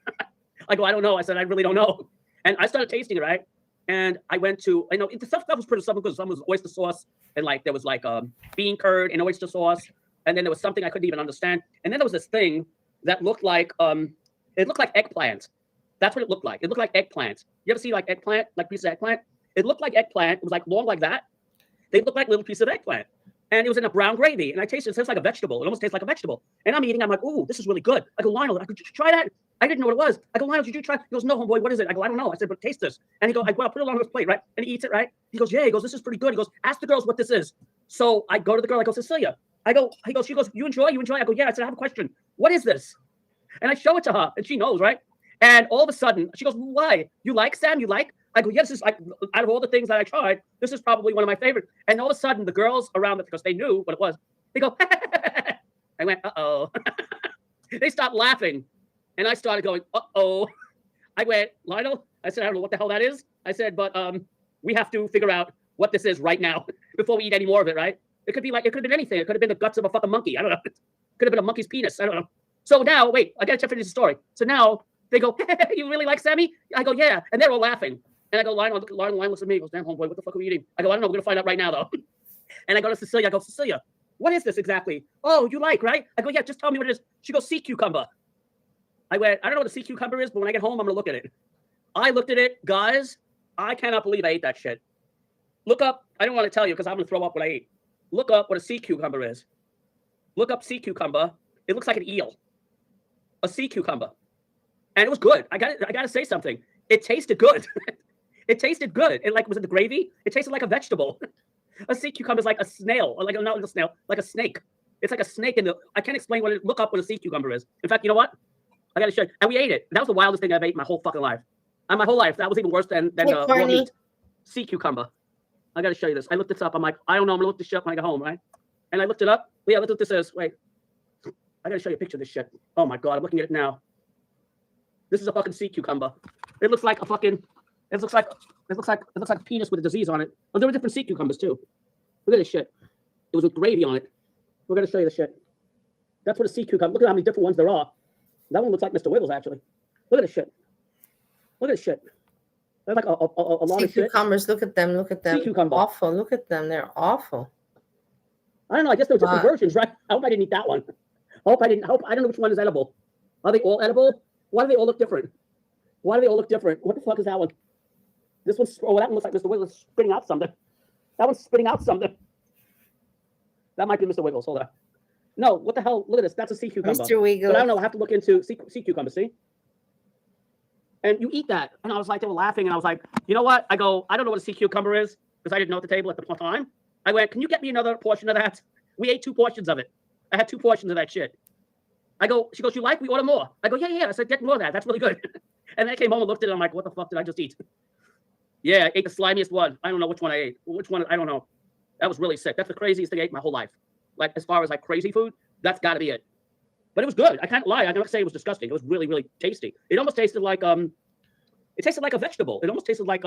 E: I go, I don't know. I said, I really don't know. And I started tasting it, right? And I went to, I know the stuff was pretty simple because some was oyster sauce and like there was like bean curd and oyster sauce. And then there was something I couldn't even understand. And then there was this thing that looked like, it looked like eggplant. That's what it looked like. It looked like eggplant. You ever see like eggplant, like piece of eggplant? It looked like eggplant. It was like long like that. They looked like little pieces of eggplant. And it was in a brown gravy. And I tasted it. It tastes like a vegetable. It almost tastes like a vegetable. And I'm eating. I'm like, ooh, this is really good. I go, Lionel, I could try that. I didn't know what it was. I go, Lionel, did you try? He goes, no, homeboy, what is it? I go, I don't know. I said, but taste this. And he goes, I'll put it on his plate, right? And he eats it, right? He goes, yeah. He goes, this is pretty good. He goes, ask the girls what this is. So I go to the girl. I go, Cecilia. I go, she goes, you enjoy? I go, yeah. I said, I have a question. What is this? And I show it to her, and she knows, right? And all of a sudden, she goes, why? You like, Sam? You like? I go, yes, this is like, out of all the things that I tried, this is probably one of my favorites. And all of a sudden, the girls around it, because they knew what it was, they go, I went, uh-oh. They stopped laughing. And I started going, uh-oh. I went, Lionel, I said, I don't know what the hell that is. I said, but we have to figure out what this is right now before we eat any more of it, right? It could be like, it could have been anything. It could have been the guts of a fucking monkey. I don't know. It could have been a monkey's penis. I don't know. So now, wait, I got to check finish the story. So now they go, you really like Sammy? I go, yeah. And they're all laughing. And I go, Lionel looks at me. He goes, damn, homeboy, what the fuck are we eating? I go, I don't know. We're going to find out right now, though. And I go to Cecilia. I go, Cecilia, what is this exactly? Oh, you like, right? I go, yeah, just tell me what it is. She goes, sea cucumber. I went, I don't know what a sea cucumber is, but when I get home, I'm going to look at it. I looked at it. Guys, I cannot believe I ate that shit. Look up. I don't want to tell you because I'm going to throw up what I ate. Look up what a sea cucumber is. Look up sea cucumber. It looks like an eel. A sea cucumber. And it was good. I got to say something. It tasted good. It tasted good. It like was in the gravy. It tasted like a vegetable. A sea cucumber is like a snail, or like not a snail, like a snake. It's like a snake in the. I can't explain what it. Look up what a sea cucumber is. In fact, you know what? I got to show you. And we ate it. That was the wildest thing I've ate my whole fucking life. And my whole life, that was even worse than raw meat. Sea cucumber. I got to show you this. I looked this up. I'm like, I don't know. I'm gonna look this shit up when I get home, right? And I looked it up. Yeah, look what this is. Wait, I got to show you a picture of this shit. Oh my god, I'm looking at it now. This is a fucking sea cucumber. It looks like a fucking. It looks like a penis with a disease on it. Oh, there were different sea cucumbers too. Look at this shit. It was with gravy on it. We're gonna show you the shit. That's what a sea cucumber. Look at how many different ones there are. That one looks like Mr. Wiggles actually. Look at this shit. Look at this shit. They're like a lot
A: sea
E: of shit.
A: Cucumbers. Look at them. Look at them.
E: Sea cucumber.
A: Awful. Look at them. They're awful.
E: I don't know. I guess there were different versions, right? I hope I didn't eat that one. I don't know which one is edible. Are they all edible? Why do they all look different? Why do they all look different? What the fuck is that one? This one's, oh, that one looks like Mr. Wiggles spitting out something. That one's spitting out something. That might be Mr. Wiggles. Hold on. No, what the hell? Look at this. That's a sea cucumber.
A: Mr. Wiggles.
E: But I don't know. I have to look into sea cucumber, see? And you eat that. And I was like, they were laughing. And I was like, you know what? I go, I don't know what a sea cucumber is because I didn't know at the table at the time. I went, can you get me another portion of that? We ate 2 portions of it. I had 2 portions of that shit. I go, she goes, you like? We order more. I go, yeah. I said, get more of that. That's really good. And then I came home and looked at it. I'm like, what the fuck did I just eat? Yeah, I ate the slimiest one. I don't know which one I ate. Which one? I don't know. That was really sick. That's the craziest thing I ate my whole life. Like, as far as like crazy food, that's got to be it. But it was good. I can't lie. I don't say it was disgusting. It was really, really tasty. It almost tasted like it tasted like a vegetable. It almost tasted like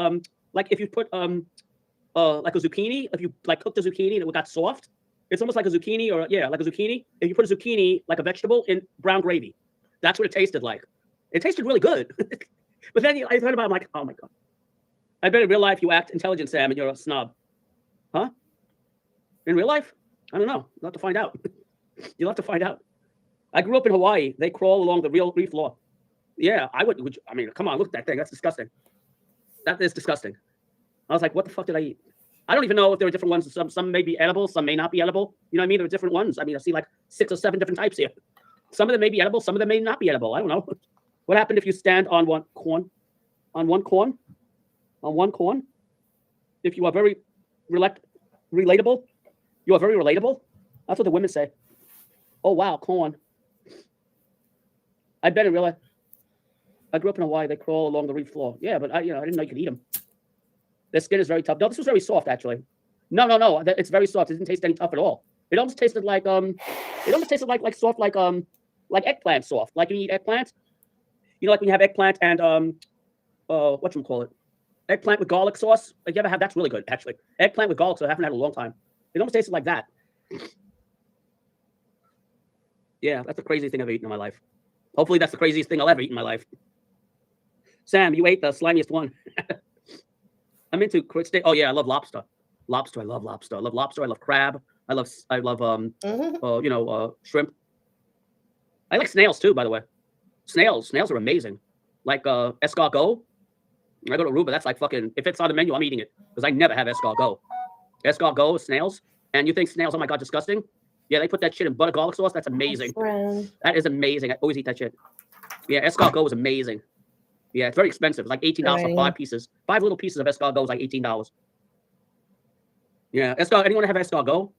E: if you put like a zucchini. If you like cooked a zucchini and it got soft, it's almost like a zucchini or like a zucchini. If you put a zucchini like a vegetable in brown gravy, that's what it tasted like. It tasted really good. But then I thought about it, I'm like, oh my god. I bet in real life you act intelligent, Sam, and you're a snob. Huh? In real life? I don't know. You'll have to find out. You'll have to find out. I grew up in Hawaii. They crawl along the real reef floor. Yeah, I would. I mean, come on, look at that thing. That's disgusting. That is disgusting. I was like, what the fuck did I eat? I don't even know if there are different ones. Some may be edible. Some may not be edible. You know what I mean? There are different ones. I mean, I see like 6 or 7 different types here. Some of them may be edible. Some of them may not be edible. I don't know. What happened if you stand on one corn? On one corn? On one corn? If you are very relatable, you are very relatable. That's what the women say. Oh wow, corn. I bet in real life. I grew up in Hawaii. They crawl along the reef floor. Yeah, but I didn't know you could eat them. Their skin is very tough. No, this was very soft actually. No. It's very soft. It didn't taste any tough at all. It almost tasted like soft like eggplant soft. Like when you eat eggplant. You know, like when you have eggplant and whatchamacallit? Eggplant with garlic sauce. Like you ever have? That's really good actually. Eggplant with garlic sauce. I haven't had in a long time. It almost tasted like that. Yeah, that's the craziest thing I've eaten in my life. Hopefully that's the craziest thing I'll ever eat in my life. Sam, you ate the slimiest one. I'm into oh yeah, I love lobster. Lobster, I love lobster. I love lobster. I love crab. I love shrimp. I like snails too, by the way. Snails are amazing. Like escargot. When I go to Aruba, that's like fucking. If it's on the menu, I'm eating it because I never have escargot. Escargot is snails, and you think snails? Oh my god, disgusting. Yeah, they put that shit in butter garlic sauce. That's amazing. That is amazing. I always eat that shit. Yeah, escargot is amazing. Yeah, it's very expensive. It's like $18 for 5 pieces. 5 little pieces of escargot is like $18. Yeah, anyone have escargot?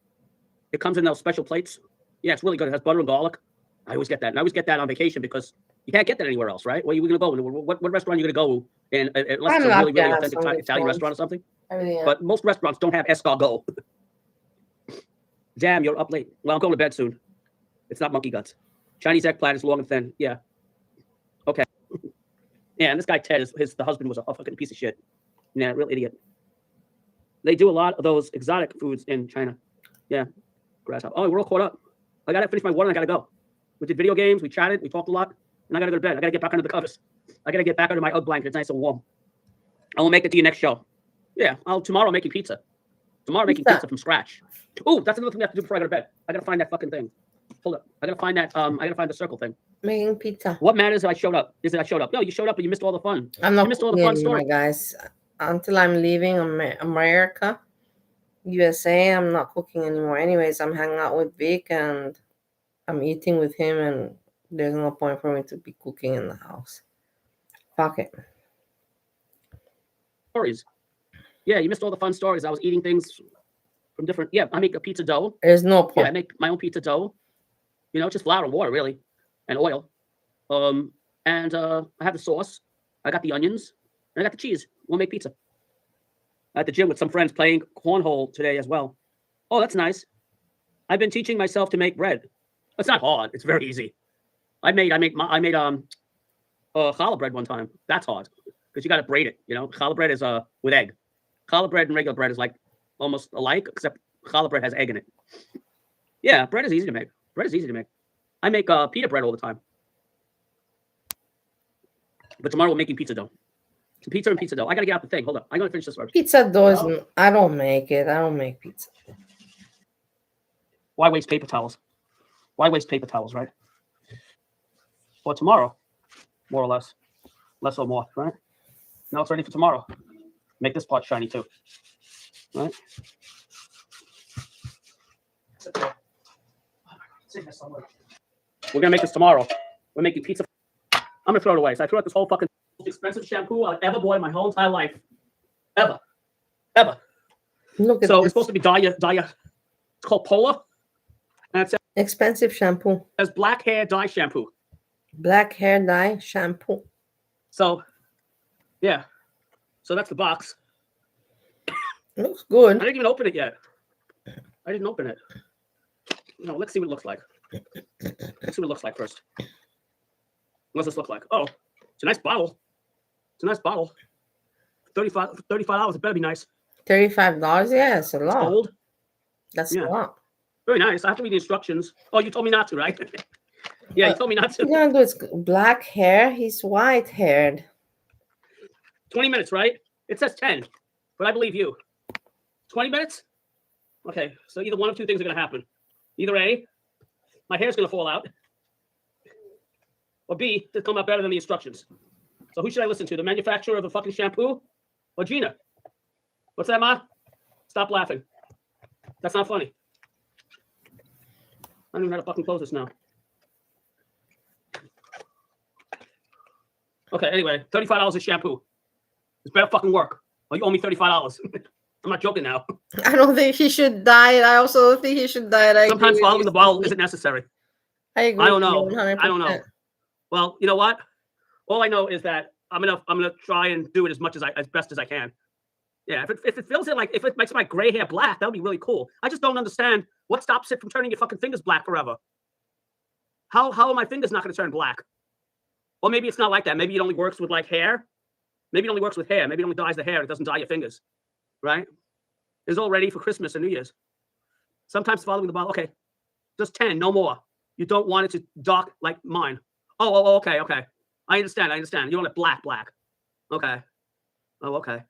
E: It comes in those special plates. Yeah, it's really good. It has butter and garlic. I always get that. And I always get that on vacation because you can't get that anywhere else, right? Where are you going to go? What restaurant are you going to go in? Unless it's a really, really authentic Italian restaurant or something. But most restaurants don't have escargot. Damn, you're up late. Well, I'm going to bed soon. It's not monkey guts. Chinese eggplant is long and thin. Yeah. Okay. Yeah, and this guy Ted, the husband was a fucking piece of shit. Yeah, real idiot. They do a lot of those exotic foods in China. Yeah. Grasshopper. Oh, we're all caught up. I got to finish my water and I got to go. We did video games. We chatted. We talked a lot. And I got to go to bed. I got to get back under the covers. I got to get back under my Ugg blanket. It's nice and warm. I will make it to your next show. Yeah. Tomorrow making pizza. Making pizza from scratch. Oh, that's another thing we have to do before I go to bed. I got to find that fucking thing. Hold up. I got to find that. I got to find the circle thing.
A: Making pizza.
E: What matters if I showed up? Is that I showed up? No, you showed up, but you missed all the fun.
A: I'm not.
E: You missed all the fun stories,
A: guys. Until I'm leaving America, USA, I'm not cooking anymore. Anyways, I'm hanging out with Vic and I'm eating with him, and there's no point for me to be cooking in the house. Fuck it.
E: Stories. Yeah, you missed all the fun stories. I was eating things from different. Yeah, I make a pizza dough.
A: There's no point.
E: Yeah, I make my own pizza dough. You know, just flour and water, really, and oil. And I have the sauce. I got the onions, and I got the cheese. We'll make pizza. At the gym with some friends playing cornhole today as well. Oh, that's nice. I've been teaching myself to make bread. It's not hard. It's very easy. I made challah bread one time. That's hard because you got to braid it. You know, challah bread is with egg. Challah bread and regular bread is like almost alike, except challah bread has egg in it. Yeah, bread is easy to make. I make pita bread all the time. But tomorrow we're making pizza dough. Some pizza and pizza dough. I gotta get out the thing. Hold on. I'm gonna finish this first.
A: Pizza dough is. I don't make it. I don't make pizza.
E: Why waste paper towels? Right? For tomorrow, more or less. Less or more, right? Now it's ready for tomorrow. Make this part shiny too. Right? We're gonna make this tomorrow. We're making pizza. I'm gonna throw it away. So I threw out this whole fucking most expensive shampoo I've ever bought in my whole entire life. Ever.
A: Look at
E: so
A: this.
E: It's supposed to be dye. It's called Polar. And it
A: Expensive shampoo.
E: says black hair dye shampoo.
A: Black hair dye shampoo.
E: So, yeah. So that's the box.
A: Looks good.
E: I didn't even open it yet. I didn't open it. No, let's see what it looks like. Let's see what it looks like first. What does this look like? Oh, it's a nice bottle. $35. It better be nice.
A: $35. Yeah, it's a lot.
E: Gold.
A: That's a lot.
E: Very nice. I have to read the instructions. Oh, you told me not to, right? Yeah, you told me not to.
A: You're gonna do it's black hair. He's white haired.
E: 20 minutes, right? It says 10, but I believe you. 20 minutes? Okay, so either one of two things are going to happen. Either A, my hair's going to fall out, or B, it's come out better than the instructions. So who should I listen to? The manufacturer of the fucking shampoo or Gina? What's that, Ma? Stop laughing. That's not funny. I don't even know how to fucking close this now. Okay, anyway, $35 a shampoo. This better fucking work. Or you owe me $35. I'm not joking now.
A: I don't think he should diet. I also don't think he should diet. I
E: Sometimes
A: agree with
E: following
A: you,
E: the bottle
A: Stevie.
E: isn't necessary.
A: I agree
E: I don't
A: with you
E: know.
A: 100%.
E: I don't know. Well, you know what? All I know is that I'm gonna try and do it as best as I can. Yeah, if it feels it like if it makes my gray hair black, that would be really cool. I just don't understand what stops it from turning your fucking fingers black forever. How are my fingers not gonna turn black? Or maybe it's not like that. Maybe it only works with like hair. Maybe it only works with hair. Maybe it only dyes the hair. It doesn't dye your fingers, right? It's all ready for Christmas and New Year's. Sometimes following the bottle. Okay, just 10, no more. You don't want it to dark like mine. Okay. I understand. You want it black. Okay. Oh, okay.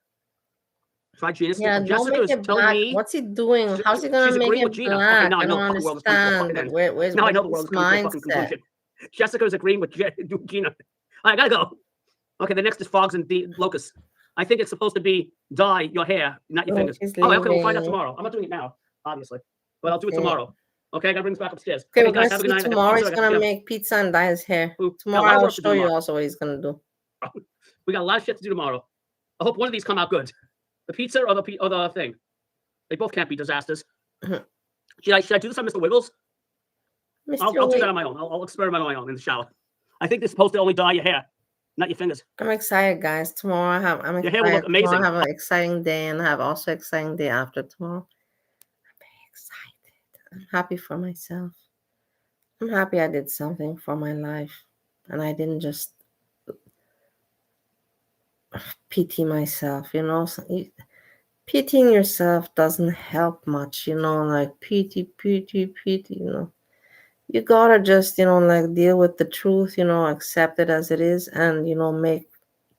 E: Try Gina's.
A: Yeah, don't
E: Jessica
A: make
E: is
A: it
E: telling
A: black.
E: me
A: What's he doing? How's he gonna
E: she's
A: make
E: agreeing with
A: it
E: Gina. Okay,
A: black?
E: now I
A: I don't
E: know the world is coming to a fucking
A: understand.
E: end.
A: Where's
E: Now I know the
A: his
E: world is coming to a fucking
A: mindset?
E: conclusion. Jessica is agreeing with Gina. I gotta go. Okay, the next is fogs and locusts. I think it's supposed to be dye your hair, not your
A: Oh,
E: fingers.
A: she's
E: Oh, okay, we'll find out
A: leaving.
E: tomorrow. I'm not doing it now, obviously, but I'll do it
A: Okay.
E: tomorrow. Okay, I gotta bring this back upstairs.
A: Okay,
E: Okay,
A: we're gonna
E: guys, have a good
A: see
E: night. I got
A: tomorrow.
E: pizza.
A: He's
E: I got
A: gonna
E: yeah.
A: make pizza and dye his hair.
E: We got a
A: Tomorrow
E: lot of
A: I'll
E: work to do
A: show you
E: tomorrow.
A: also what he's gonna do.
E: We got a lot of shit to do tomorrow. I hope one of these come out good. The pizza or the thing. They both can't be disasters.
A: Mhm.
E: Should I do this on Mr. Wiggles? I'll do
A: Mr.
E: that on my own. I'll experiment on my own in the shower. I think they're supposed to only dye your hair, not your fingers.
A: I'm excited, guys. Tomorrow I'm
E: Your hair will look
A: excited. Tomorrow
E: amazing.
A: I have an exciting day and I have also exciting day after tomorrow. I'm very excited. I'm happy for myself. I'm happy I did something for my life and I didn't just pity myself, you know. Pitying yourself doesn't help much, you know, like pity, you know. You gotta just, you know, like deal with the truth, you know, accept it as it is and, you know,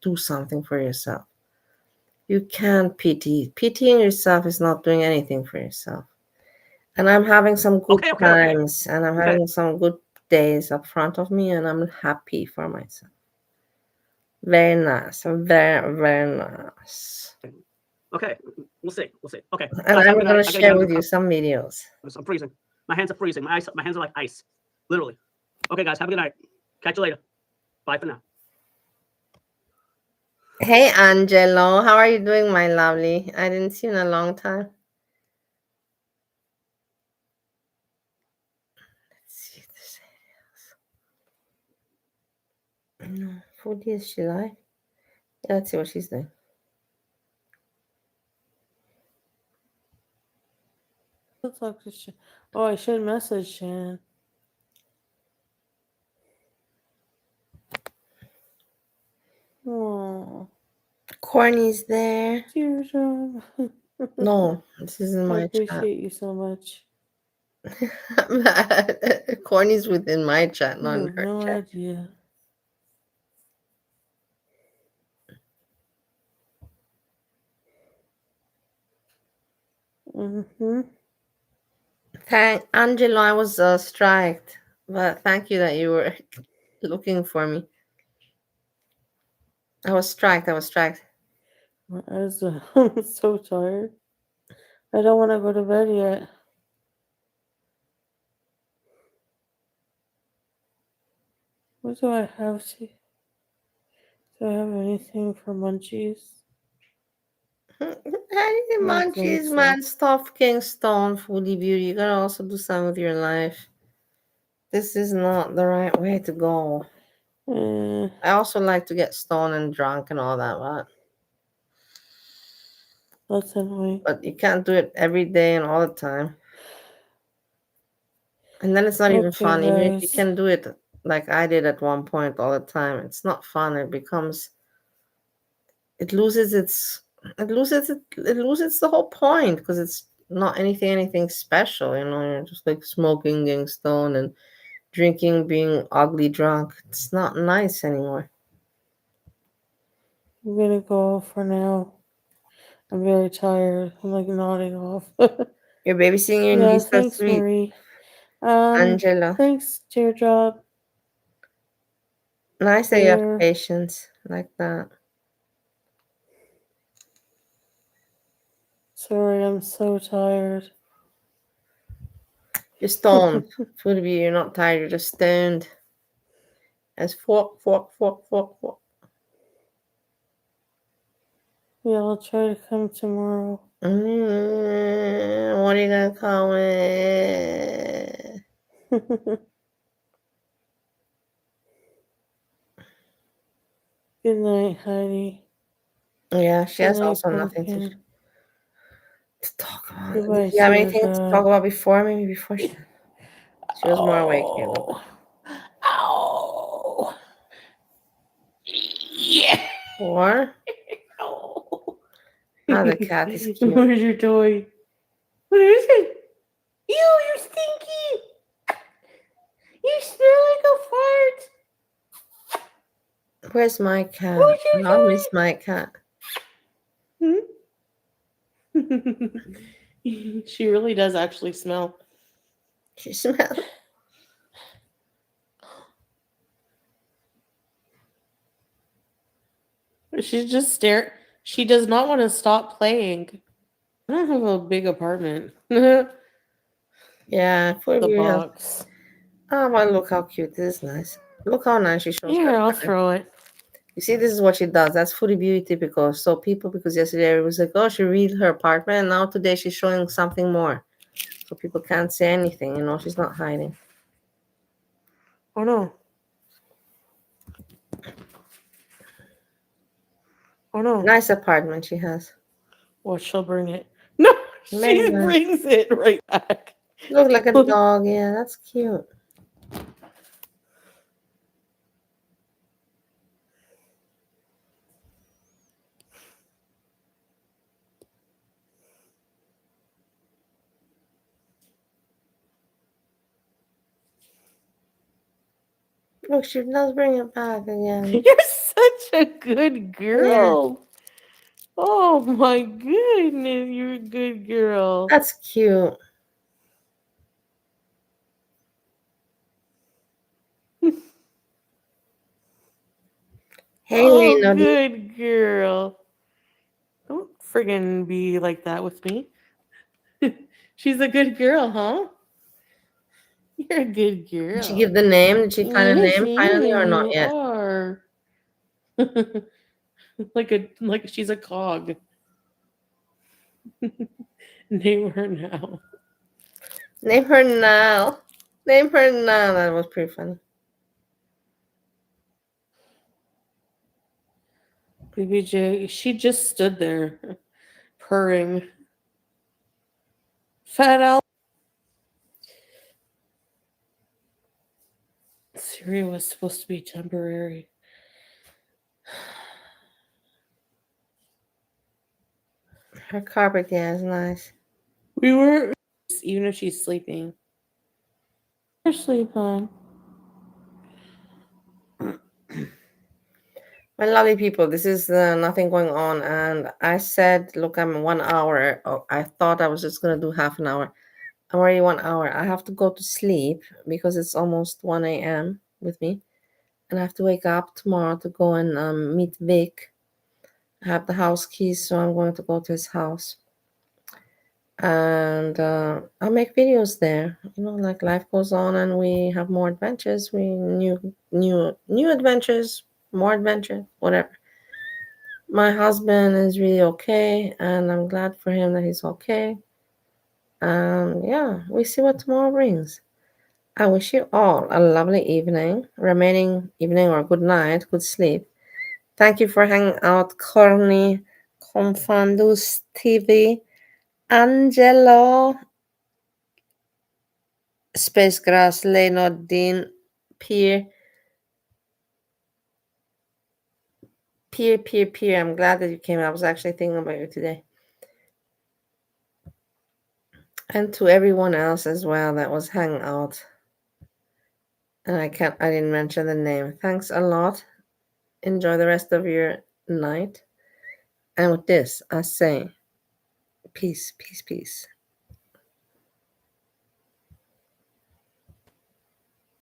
A: do something for yourself. You can't pity. Pitying yourself is not doing anything for yourself. And I'm having some good
E: Okay.
A: times and I'm
E: Okay.
A: having some good days up front of me and I'm happy for myself. Very nice. Very, very nice.
E: Okay. We'll see. Okay.
A: And
E: Guys, have
A: I'm
E: a good
A: going
E: night.
A: to
E: I gotta
A: share
E: get
A: with you some videos.
E: I'm freezing. My hands are freezing. My hands are like ice. Literally. Okay, guys, have a good night. Catch you later. Bye for now.
A: Hey, Angelo. How are you doing, my lovely? I didn't see you in a long time. Let's see if there's anything else. No. Food is she like? Yeah, let's see what she's doing.
G: Oh, I should message Shannon. Oh,
A: Corny's there.
G: Teardrop.
A: No, this isn't
G: I
A: my chat.
G: appreciate you so much.
A: Corny's within my chat,
G: I
A: not in
G: have
A: her
G: no
A: chat.
G: idea. Mm-hmm.
A: Thank Angelo, I was striked, but thank you that you were looking for me. I was striked.
G: My eyes are I'm so tired. I don't want to go to bed yet. What do I have to? Do I have anything for munchies?
A: Any
G: I don't think
A: munchies,
G: so.
A: man. Stop getting stoned, foodie beauty. You gotta also do something with your life. This is not the right way to go. I also like to get stoned and drunk and all that,
G: That's annoying.
A: but you can't do it every day and all the time. And then it's not even
G: Okay,
A: fun. Even if you
G: guys.
A: can do it like I did at one point all the time, it's not fun. It loses the whole point because it's not anything special, you know. You're just like smoking, getting stoned, and drinking, being ugly drunk. It's not nice anymore.
G: I'm gonna go for now. I'm very tired. I'm like nodding off.
A: You're babysitting your
G: Yeah,
A: niece. That's
G: thanks,
A: sweet,
G: Marie.
A: Angela.
G: Thanks, Teardrop.
A: Nice that you have patience like that.
G: Sorry, I'm so tired.
A: You're stoned. Food of you, you're not tired. You're just stoned. As fork.
G: Yeah, I'll try to come tomorrow.
A: What are you gonna call it?
G: Good night, Heidi.
A: Yeah, she
G: Good
A: has
G: night,
A: also nothing
G: Pumpkin.
A: to talk about.
G: Goodbye,
A: Did you have anything to
G: Sugar.
A: talk about before? Maybe before she was more awake here. Look.
D: Ow. Yeah.
A: Or
D: Ow.
A: the cat is cute.
G: Where's your toy? What is it? Ew, you're stinky. You smell like a fart.
A: Where's my cat?
G: Where's your
A: Not
G: toy?
A: miss my cat.
G: She really does actually smell.
A: She smells.
G: She's just stare. She does not want to stop playing. I don't have a big apartment. The
A: Yeah, for real.
G: box.
A: Oh, but look how cute. This is nice. Look how nice she shows
G: Here,
A: her
G: I'll
A: cat.
G: throw it.
A: You see, this is what she does. That's foodie beauty typical. So people, because yesterday it was like, oh, she read her apartment, and now today she's showing something more. So people can't say anything. You know, she's not hiding.
G: Oh no. Oh no.
A: Nice apartment she has.
G: Well, she'll bring it. No, she
A: Amazing.
G: brings it right back.
A: Look like a dog. Yeah, that's cute. Look, she does bring it back again.
G: You're such a good girl. Oh my goodness, you're a good girl.
A: That's cute. Hey,
G: Oh,
A: Leno.
G: good girl. Don't friggin' be like that with me. She's a good girl, huh? You're a good girl.
A: Did she give the name? Did she find a
G: Yes,
A: name finally or not
G: you
A: yet?
G: are. like she's a cog. Name her now.
A: Name her now. Name her now. That was pretty funny.
G: BBJ, she just stood there purring. Fat Al. Syria was supposed to be temporary.
A: Her carpet, yeah, is nice.
G: We were, even if she's sleeping. Her sleep on.
A: My lovely people, this is nothing going on. And I said, look, I'm 1 hour. Oh, I thought I was just going to do half an hour. I'm already 1 hour. I have to go to sleep because it's almost 1 a.m. with me. And I have to wake up tomorrow to go and meet Vic. I have the house keys, so I'm going to go to his house. And I'll make videos there. You know, like life goes on and we have more adventures. We new adventures, more adventure, whatever. My husband is really okay, and I'm glad for him that he's okay. Yeah, we see what tomorrow brings. I wish you all a lovely evening, remaining evening or good night, good sleep. Thank you for hanging out, Corny, Confandus TV, Angelo, Space Grass, Leno, Dean, Peer. I'm glad that you came. I was actually thinking about you today. And to everyone else as well that was hanging out. And I didn't mention the name. Thanks a lot. Enjoy the rest of your night. And with this, I say peace, peace, peace.